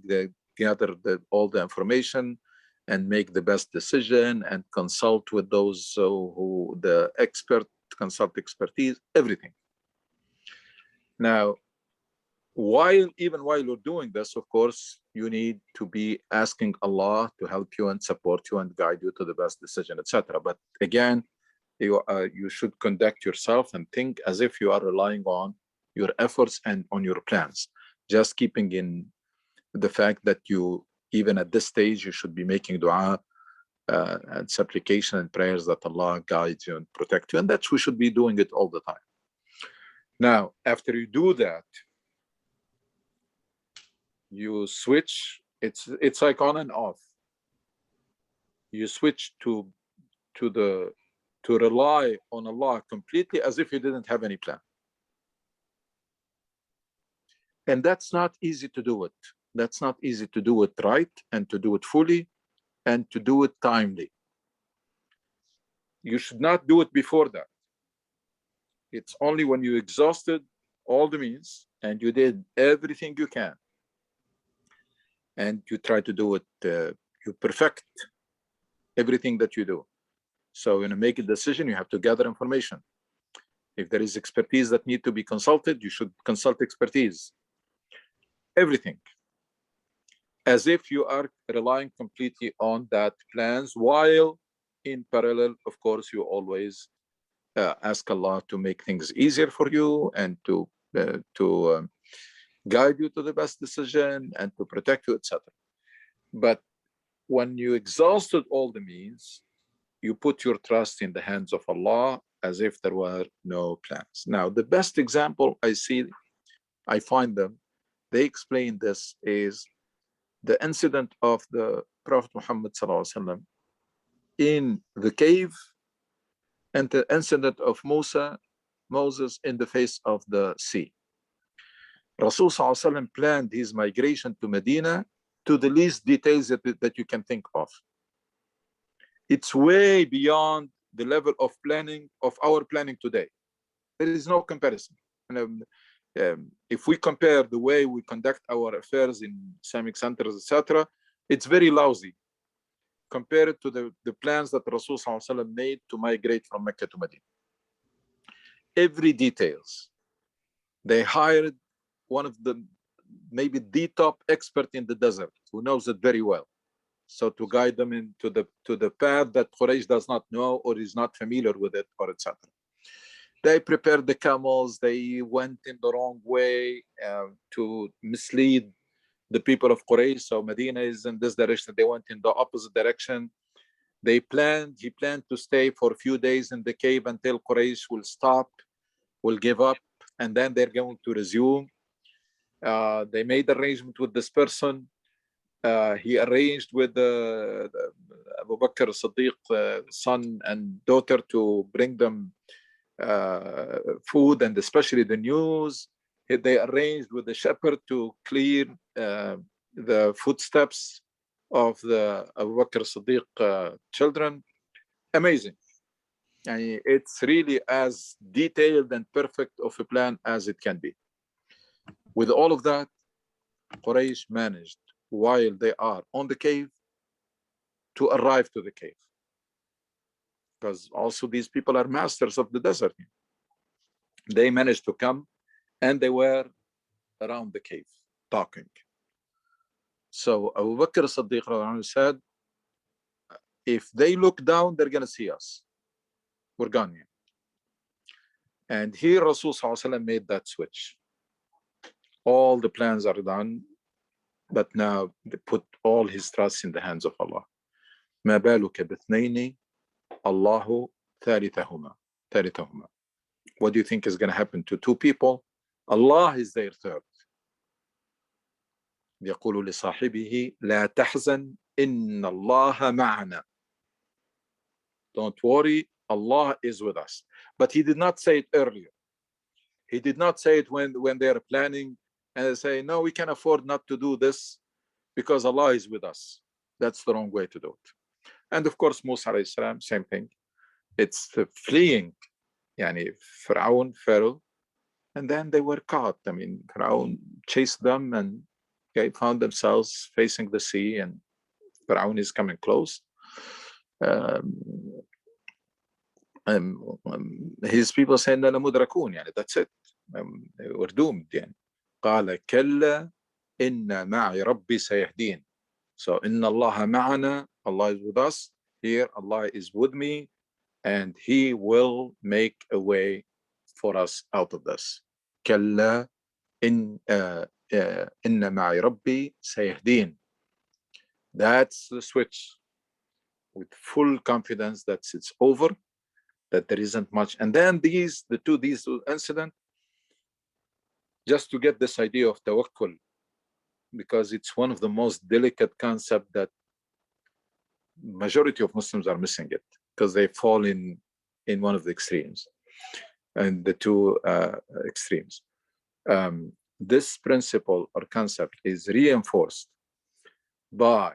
gather all the information and make the best decision, and consult with those who the expert, consult expertise, everything. Now, even while you're doing this, of course, you need to be asking Allah to help you and support you and guide you to the best decision, etc. But again, you should conduct yourself and think as if you are relying on your efforts and on your plans, just keeping in the fact that you, even at this stage, you should be making dua and supplication and prayers that Allah guides you and protect you, and that we should be doing it all the time. Now, after you do that, you switch. It's like on and off. You switch to rely on Allah completely as if you didn't have any plan. And that's not easy to do it. That's not easy to do it right, and to do it fully, and to do it timely. You should not do it before that. It's only when you exhausted all the means and you did everything you can, and you try to do it, you perfect everything that you do. So when you make a decision, you have to gather information. If there is expertise that need to be consulted, you should consult expertise. Everything. As if you are relying completely on that plans, while in parallel, of course, you always ask Allah to make things easier for you, and to guide you to the best decision, and to protect you, etc. But when you exhausted all the means, you put your trust in the hands of Allah as if there were no plans. Now, the best example I find them, they explain this, is the incident of the Prophet Muhammad ﷺ in the cave, and the incident of Moses in the face of the sea. Rasul ﷺ planned his migration to Medina to the least details that you can think of. It's way beyond the level of planning of our planning today. There is no comparison. If we compare the way we conduct our affairs in Islamic centers, etc., it's very lousy compared to the plans that Rasul ﷺ made to migrate from Mecca to Medina. Every details. They hired one of maybe the top expert in the desert who knows it very well. So to guide them into the path that Quraysh does not know or is not familiar with it, or etc. They prepared the camels. They went in the wrong way to mislead the people of Quraysh. So Medina is in this direction. They went in the opposite direction. He planned to stay for a few days in the cave until Quraysh will stop, will give up, and then they're going to resume. They made arrangement with this person. He arranged with Abu Bakr Siddiq, son and daughter, to bring them food and especially the news. They arranged with the shepherd to clear the footsteps of the Abu Bakr Siddiq children. Amazing. And it's really as detailed and perfect of a plan as it can be. With all of that, Quraysh managed, while they are on the cave, to arrive to the cave. Because also these people are masters of the desert. They managed to come, and they were around the cave talking. So Abu Bakr Siddiq said, if they look down, they're going to see us. We're gone here. And here Rasul made that switch. All the plans are done, but now they put all his trust in the hands of Allah. ما بالك باثنين الله ثالثهما. What do you think is going to happen to two people? Allah is their third. يقول لصاحبه لا تحزن إن الله معنا. Don't worry, Allah is with us. But he did not say it earlier. He did not say it when they are planning and they say, no, we can afford not to do this because Allah is with us. That's the wrong way to do it. And of course, Musa alayhi salam, same thing. It's fleeing, Pharaoh, and then they were caught. I mean, Pharaoh chased them and they found themselves facing the sea, and Pharaoh is coming close. His people saying, that's it. We're doomed. قال كلا إن معي ربي سيهدين. So إن الله معنا, Allah is with us. Here Allah is with me, and He will make a way for us out of this. كلا إن معي ربي سيهدين. That's the switch, with full confidence that it's over, that there isn't much. And then these two incidents, just to get this idea of tawakkul, because it's one of the most delicate concepts that majority of Muslims are missing it, because they fall in one of the extremes, and the two extremes. This principle or concept is reinforced by,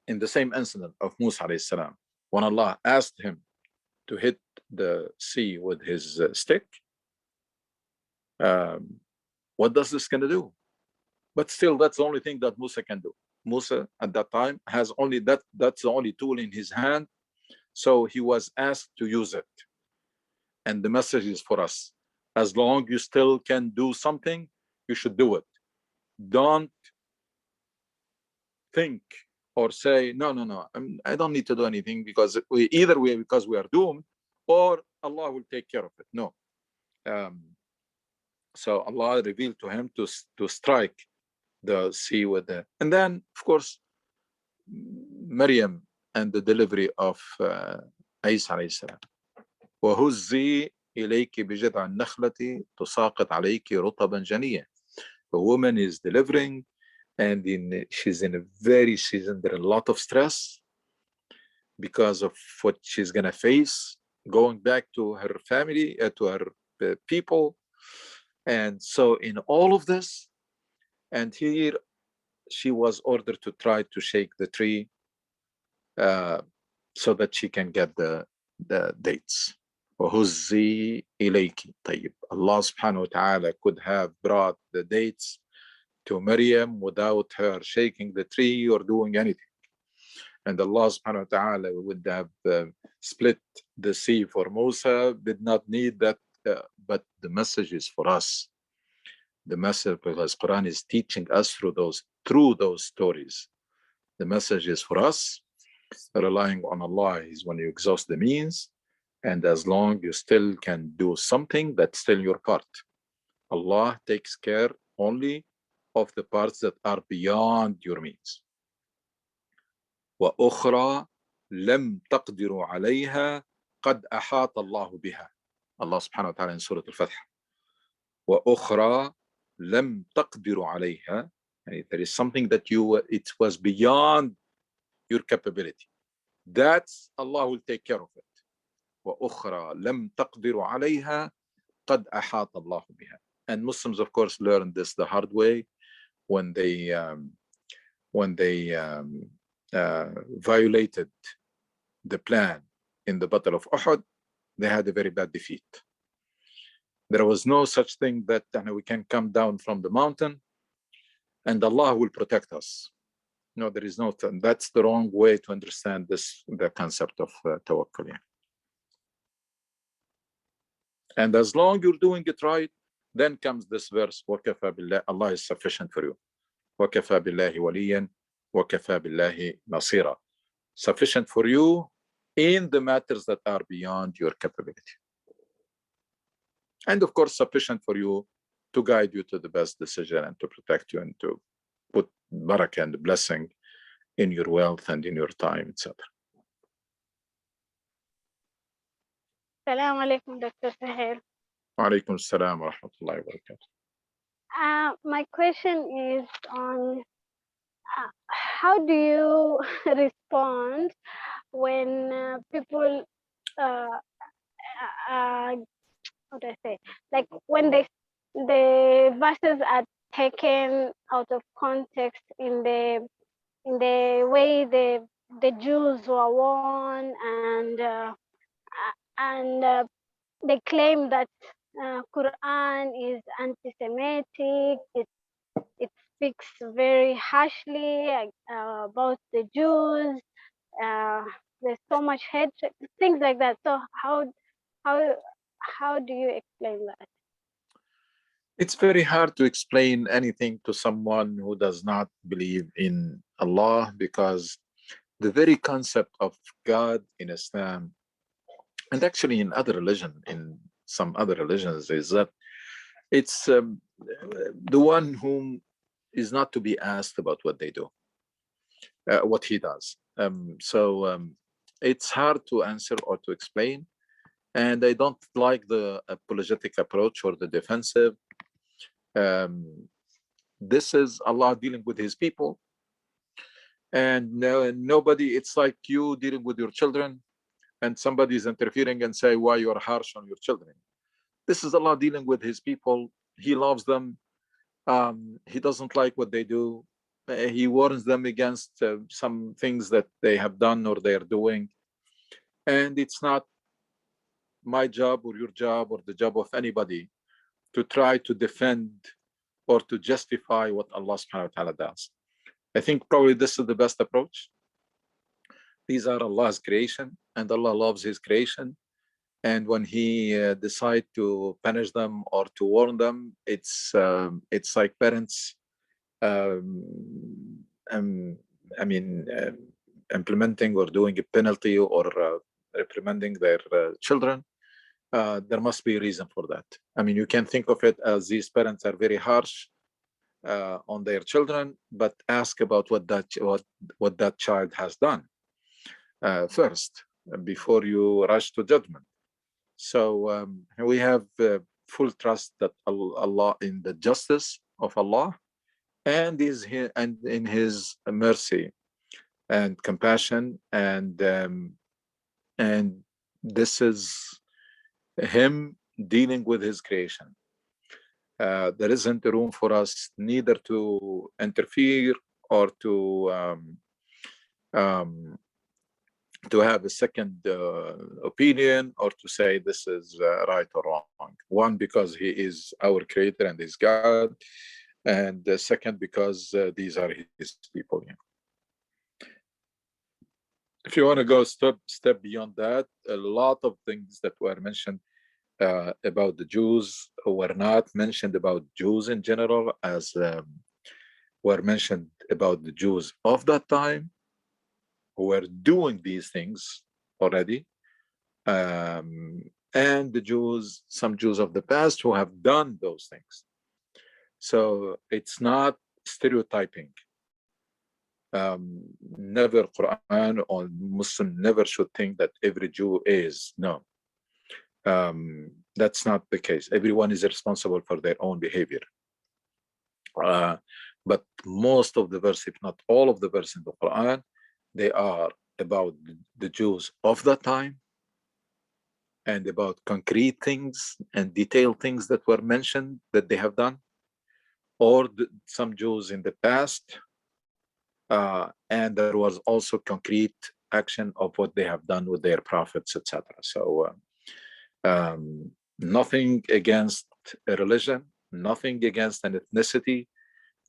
in the same incident of Musa alayhi salam, when Allah asked him to hit the sea with his stick. What does this going to do? But still, that's the only thing that Musa can do. Musa at that time has only that's the only tool in his hand. So he was asked to use it. And the message is for us. As long as you still can do something, you should do it. Don't think or say, no, I don't need to do anything because because we are doomed, or Allah will take care of it. No. So Allah revealed to him to strike the sea with the, and then of course Maryam and the delivery of Isa alayhi salam. وَهُزِّي إِلَيْكِ بِجِذْعِ النَّخْلَةِ تُسَاقِطْ عَلَيْكِ رُطَبًا جَنِيًّا. The woman is delivering, and she's under a lot of stress because of what she's gonna face, going back to her family, to her people. And so in all of this, and here she was ordered to try to shake the tree so that she can get the dates. وَهُزِّي إِلَيْكِ. طيب, Allah subhanahu wa ta'ala could have brought the dates to Maryam without her shaking the tree or doing anything. And Allah subhanahu wa ta'ala would have split the sea for Musa, did not need that. But the message is for us. The message, because Quran is teaching us through those stories. The message is for us. Relying on Allah is when you exhaust the means, and as long you still can do something, that's still your part. Allah takes care only of the parts that are beyond your means. وأخرى لم تقدروا عليها قد أحاط الله بها. Allah subhanahu wa ta'ala in Surah Al-Fath. وأخرى لم تقدروا عليها. There is something that it was beyond your capability. That's Allah will take care of it. وأخرى لم تقدروا عليها قد أحاط الله بها. And Muslims, of course, learn this the hard way when they violated the plan in the Battle of Uhud. They had a very bad defeat. There was no such thing that we can come down from the mountain and Allah will protect us. No, there is no. That's the wrong way to understand this, the concept of tawakkul. And as long you're doing it right, then comes this verse, وَكَفَى بِاللَّهِ, Allah is sufficient for you. وَكَفَى بِاللَّهِ وَلِيًّا وَكَفَى بِاللَّهِ نَصِيرًا. Sufficient for you in the matters that are beyond your capability. And of course, sufficient for you to guide you to the best decision and to protect you and to put barakah and blessing in your wealth and in your time, etc. Assalamu alaikum, Dr. Sahel. Wa alaikum assalam wa rahmatullahi wa barakatuh. My question is on how do you respond when people, how do I say, like when the verses are taken out of context in the way the Jews were warned, and they claim that Quran is anti-Semitic. It speaks very harshly about the Jews. There's so much hatred, things like that. So how do you explain that? It's very hard to explain anything to someone who does not believe in Allah, because the very concept of God in Islam, and actually in other religion, in some other religions, is that it's the one whom is not to be asked about what they do, what he does. It's hard to answer or to explain. And I don't like the apologetic approach or the defensive. This is Allah dealing with his people. And nobody, it's like you dealing with your children and somebody is interfering and say why you are harsh on your children. This is Allah dealing with his people. He loves them. He doesn't like what they do. He warns them against some things that they have done or they are doing. And it's not my job or your job or the job of anybody to try to defend or to justify what Allah subhanahu wa ta'ala does. I think probably this is the best approach. These are Allah's creation and Allah loves his creation. And when he decides to punish them or to warn them, it's like parents implementing or doing a penalty or reprimanding their children. There must be a reason for that. I mean, you can think of it as these parents are very harsh on their children, but ask about what that child has done first before you rush to judgment. So we have full trust that Allah in the justice of Allah and in His mercy and compassion, and this is Him dealing with His creation. There isn't room for us neither to interfere or to have a second opinion or to say this is right or wrong. One, because He is our creator and He's God, and the second, because these are His people. Yeah. If you want to go step beyond that, a lot of things that were mentioned about the Jews were not mentioned about Jews in general, as were mentioned about the Jews of that time who were doing these things already, and the Jews, some Jews of the past who have done those things. So it's not stereotyping. Never Quran or Muslim never should think that every Jew is. No. That's not the case. Everyone is responsible for their own behavior. But most of the verse, if not all of the verse in the Quran, they are about the Jews of that time and about concrete things and detailed things that were mentioned that they have done, or some Jews in the past. And there was also concrete action of what they have done with their prophets, etc. So nothing against a religion, nothing against an ethnicity,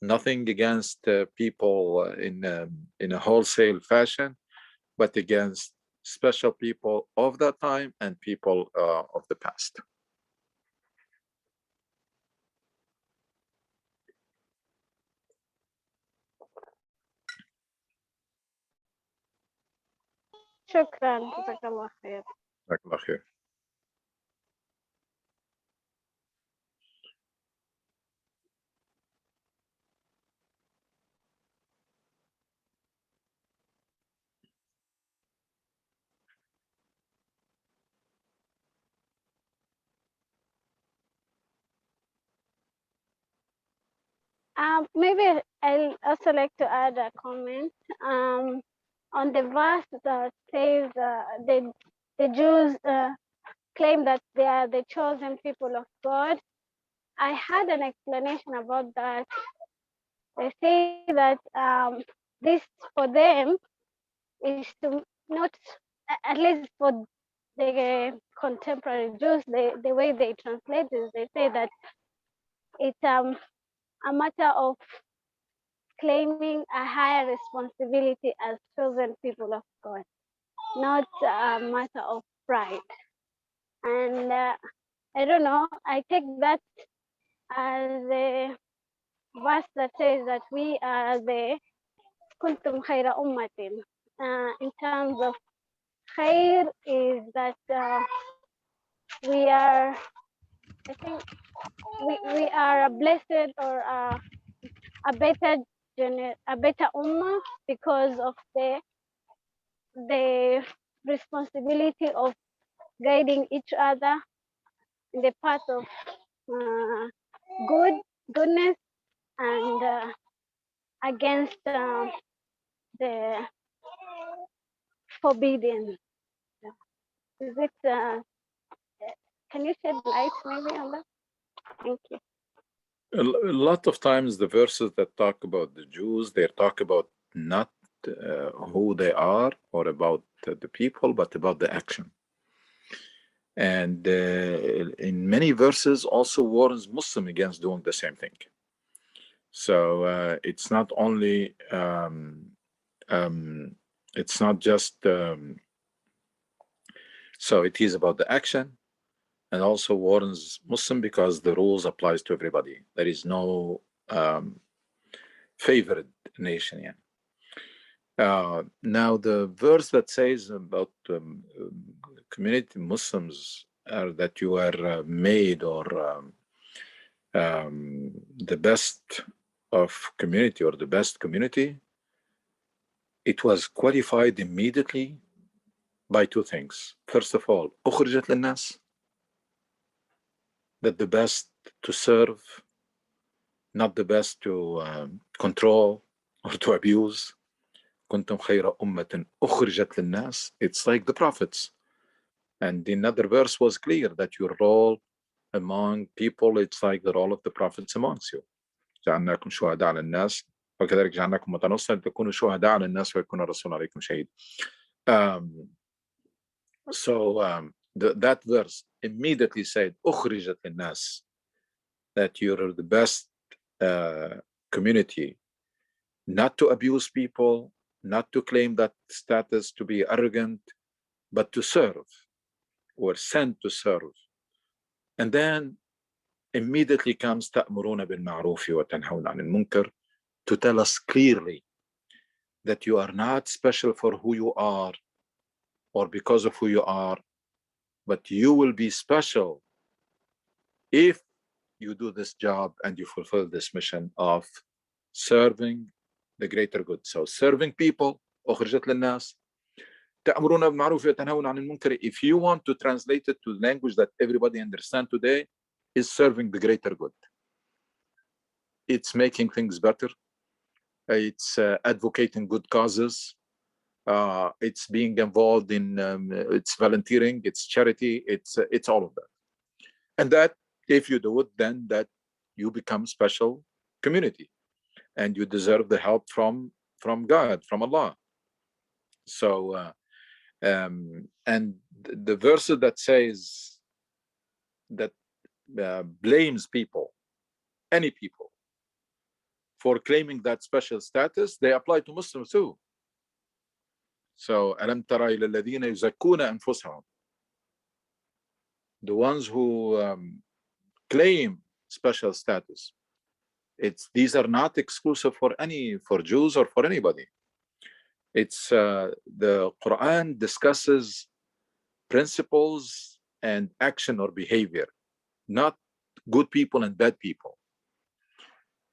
nothing against people in a wholesale fashion, but against special people of that time and people of the past. شكرا جزاك الله خير. جزاك الله خير. Maybe I'll also like to add a comment on the verse that says the Jews claim that they are the chosen people of God. I had an explanation about that. They say that this for them is to not, at least for the contemporary Jews, the way they translate this, they say that it's a matter of claiming a higher responsibility as chosen people of God, not a matter of pride. And I don't know, I take that as a verse that says that we are the kuntum khayra ummatin. In terms of khair is that we are, I think we are a blessed or a better ummah because of the responsibility of guiding each other in the path of goodness and against the forbidden. Is it? Can you shed light maybe on that? Thank you. A lot of times the verses that talk about the Jews, they talk about not who they are or about the people, but about the action. And in many verses also warns Muslim against doing the same thing. So it's not only, it's not just, so it is about the action, and also warns Muslim because the rules applies to everybody. There is no favored nation. Yeah. Now the verse that says about community Muslims are that you are made or the best of community or the best community, it was qualified immediately by two things. First of all, أخرجت للناس, that the best to serve, not the best to control or to abuse. كنتم خير أمة أخرجت للناس. It's like the prophets. And another verse was clear that your role among people, it's like the role of the prophets amongst you. جعلناكم شهداء على الناس وكذلك جعلناكم أمة وسطا لتكونوا شهداء على الناس ويكون الرسول عليكم شهيد. That verse immediately said أخرجت للناس, that you're the best community, not to abuse people, not to claim that status to be arrogant, but to serve, or sent to serve. And then immediately comes تأمرون بالمعروف وتنهون عن المنكر, to tell us clearly that you are not special for who you are or because of who you are, but you will be special if you do this job and you fulfill this mission of serving the greater good. So serving people, أخرجت للناس, تأمرون بالمعروف وتنهون عن المنكر. If you want to translate it to language that everybody understands today, is serving the greater good. It's making things better. It's advocating good causes. It's being involved in it's volunteering, it's charity, it's all of that. And that if you do it, then that you become special community, and you deserve the help from God, from Allah. So and the verse that says that blames people, any people, for claiming that special status, they apply to Muslims too. So ألم ترى إلى الذين يزكون أنفسهم, the ones who claim special status, these are not exclusive for Jews or for anybody. It's the Quran discusses principles and action or behavior, not good people and bad people.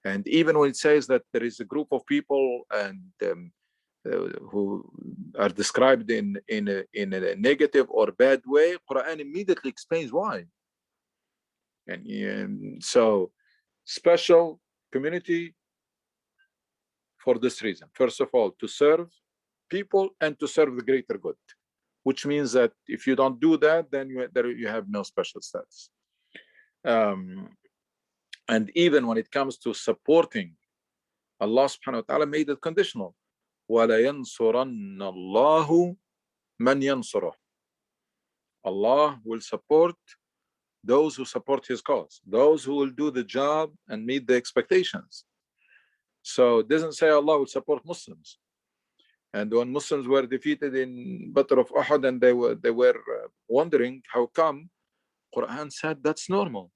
And even when it says that there is a group of people and who are described in a negative or bad way, Quran immediately explains why. And so special community for this reason. First of all, to serve people and to serve the greater good, which means that if you don't do that, then you have no special status. And even when it comes to supporting, Allah subhanahu wa ta'ala made it conditional. وَلَيَنْصُرَنَّ اللَّهُ مَنْ يَنْصُرُهُ. Allah will support those who support his cause, those who will do the job and meet the expectations. So it doesn't say Allah will support Muslims. And when Muslims were defeated in Battle of Uhud and they were wondering how come, Quran said that's normal.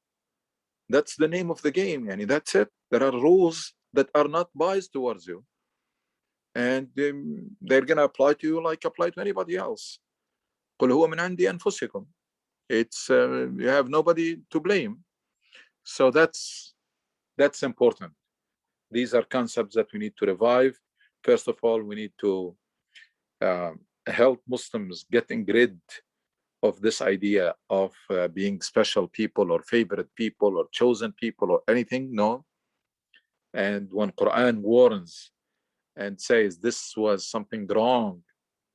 That's the name of the game, and that's it. There are rules that are not biased towards you, and they're gonna apply to you like apply to anybody else. قُلْ هُوَ مِنْ عِنْدِ أَنفُسِكُمْ. It's you have nobody to blame. So that's important. These are concepts that we need to revive. First of all, we need to help Muslims getting rid of this idea of being special people or favorite people or chosen people or anything. No. And when Quran warns and says this was something wrong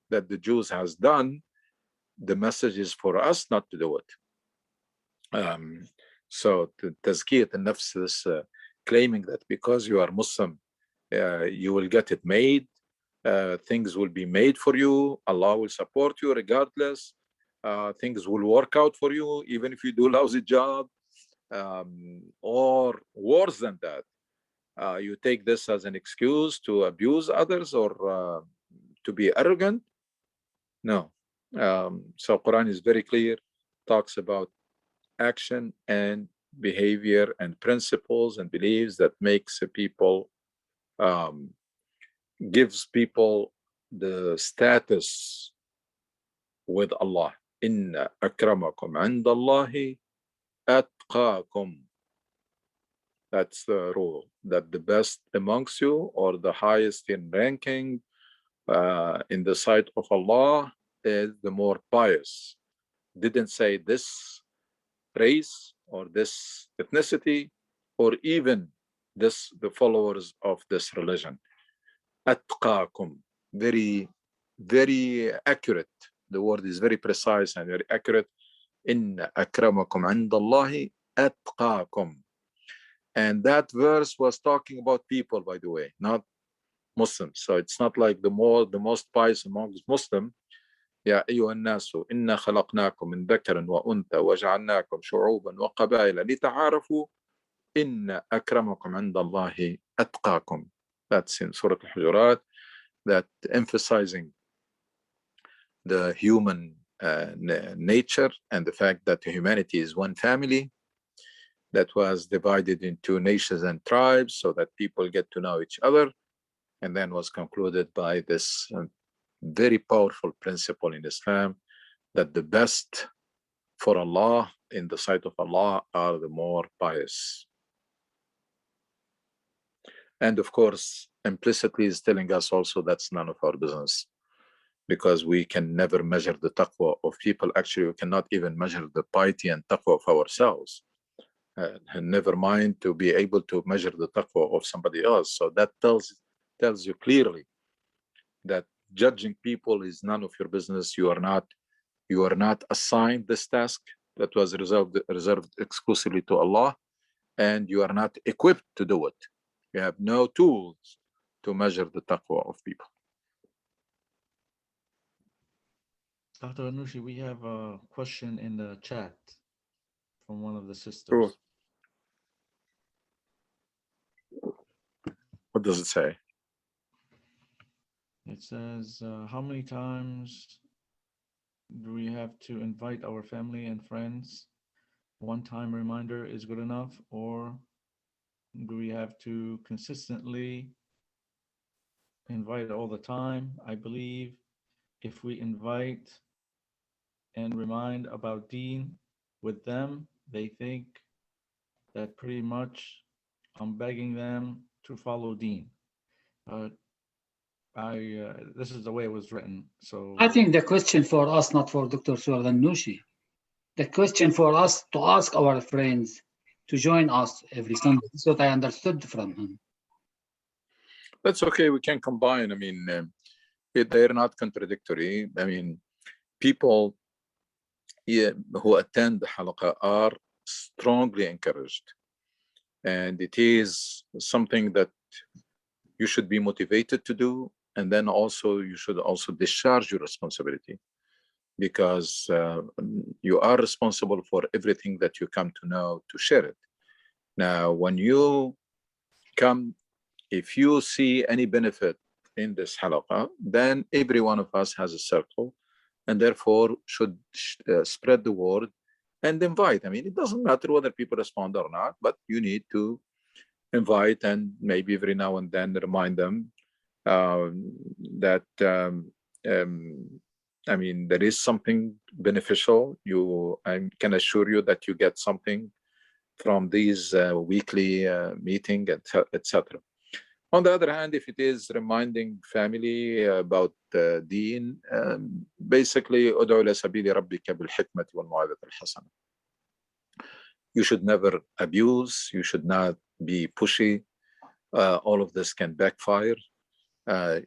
that the Jews has done, the message is for us not to do it. So tazkiyat al-nafs, this claiming that because you are Muslim, you will get it made, things will be made for you, Allah will support you regardless, things will work out for you even if you do a lousy job, or worse than that, you take this as an excuse to abuse others or to be arrogant. No. So Quran is very clear, talks about action and behavior and principles and beliefs that makes people, gives people the status with Allah. Inna akramakum indallahi atqakum. That's the rule, that the best amongst you or the highest in ranking in the sight of Allah is the more pious. Didn't say this race or this ethnicity or even the followers of this religion. Atqakum, very, very accurate. The word is very precise and very accurate. Inna akramakum indallahi atqakum. And that verse was talking about people, by the way, not Muslims. So it's not like the most pious amongst Muslims. يا أيها الناس إنا خلقناكم من ذكر وأنثى وجعلناكم شعوبا وقبائل لتعارفوا إن أكرمكم عند الله أتقاكم. That's in Surah Al-Hujurat, that emphasizing the human nature and the fact that humanity is one family that was divided into nations and tribes so that people get to know each other, and then was concluded by this very powerful principle in Islam, that the best for Allah in the sight of Allah are the more pious. And of course, implicitly is telling us also that's none of our business, because we can never measure the taqwa of people. Actually, we cannot even measure the piety and taqwa of ourselves. And never mind to be able to measure the taqwa of somebody else. So that tells you clearly that judging people is none of your business. You are not assigned this task that was reserved exclusively to Allah, and you are not equipped to do it. You have no tools to measure the taqwa of people. Dr. Anushi, we have a question in the chat from one of the sisters. Sure. What does it say? It says, how many times do we have to invite our family and friends? One-time reminder is good enough, or do we have to consistently invite all the time? I believe if we invite and remind about Deen with them, they think that pretty much I'm begging them to follow Deen. This is the way it was written. So I think the question for us, not for Dr. Suad Al-Nushi, the question for us to ask our friends to join us every Sunday. That's what I understood from him. That's okay. We can combine. I mean, they're not contradictory. I mean, people who attend the halaqah are strongly encouraged. And it is something that you should be motivated to do. And then also you should also discharge your responsibility, because you are responsible for everything that you come to know, to share it. Now, when you come, if you see any benefit in this halaqah, then every one of us has a circle, and therefore should spread the word and invite. I mean, it doesn't matter whether people respond or not, but you need to invite and maybe every now and then remind them that I mean, there is something beneficial. I can assure you that you get something from these weekly meeting, etc. On the other hand, if it is reminding family about Deen, basically, ادعو إلى سبيل ربك بالحكمة والموعظة الحسنة. You should never abuse. You should not be pushy. All of this can backfire.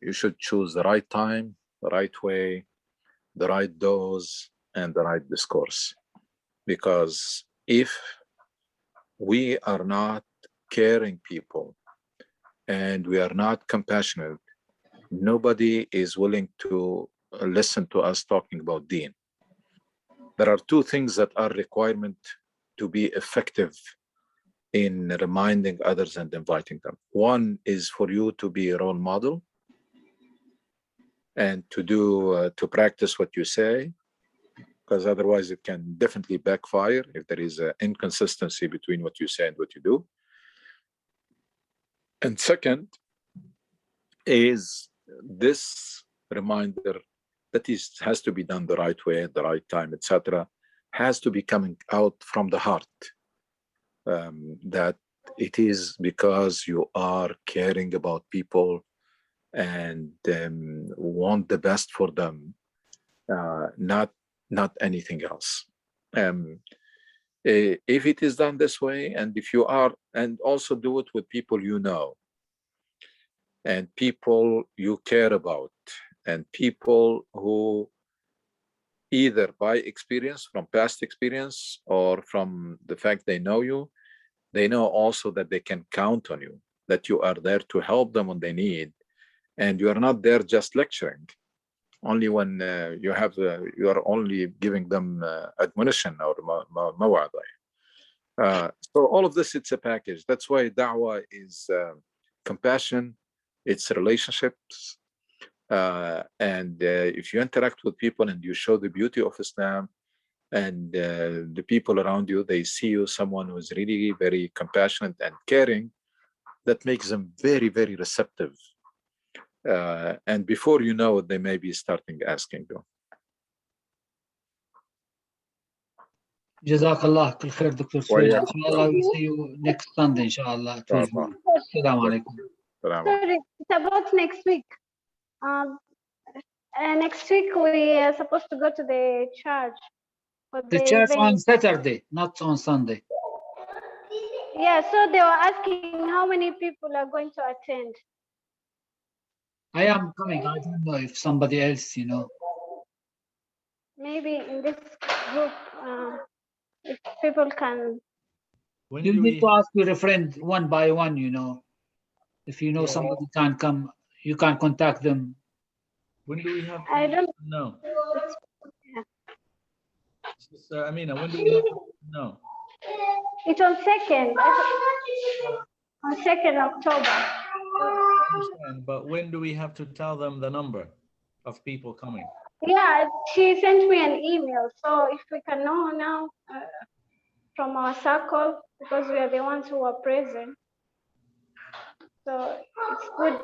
You should choose the right time, the right way, the right dose, and the right discourse. Because if we are not caring people and we are not compassionate, nobody is willing to listen to us talking about Deen. There are two things that are requirement to be effective in reminding others and inviting them. One is for you to be a role model and to practice what you say, because otherwise it can definitely backfire if there is an inconsistency between what you say and what you do. And second is this reminder that has to be done the right way at the right time, etc., has to be coming out from the heart. That it is because you are caring about people and want the best for them, not anything else. If it is done this way, and if you are, and also do it with people you know, and people you care about, and people who either by experience, from past experience, or from the fact they know you, they know also that they can count on you, that you are there to help them when they need, and you are not there just lecturing. Only when you are only giving them admonition or mawa'dah. So all of this, it's a package. That's why da'wah is compassion, it's relationships. And if you interact with people and you show the beauty of Islam, and the people around you, they see you someone who is really very compassionate and caring, that makes them very, very receptive. And before you know it, they may be starting asking you. Jazakallah kul khair, Dr. Suhail. وإياكم. Inshallah, we'll see you next Sunday, inshallah. at إن 12 شاء الله. noon. Assalamu alaikum. السلام عليكم. Sorry, it's about next week. Next week we are supposed to go to the church for The church on event. Saturday, not on Sunday. Yeah, so they were asking how many people are going to attend. I am coming. I don't know if somebody else, Maybe in this group, if people can. When You do need we, to ask your friend one by one, If you know Yeah. somebody can't come, you can contact them. when do we have I to don't. know? Yeah. Sister Amina, when do we have to know? It's on 2nd. On 2nd October. I understand, but when do we have to tell them the number of people coming? Yeah, she sent me an email. So if we can know now from our circle, because we are the ones who are present. So it's good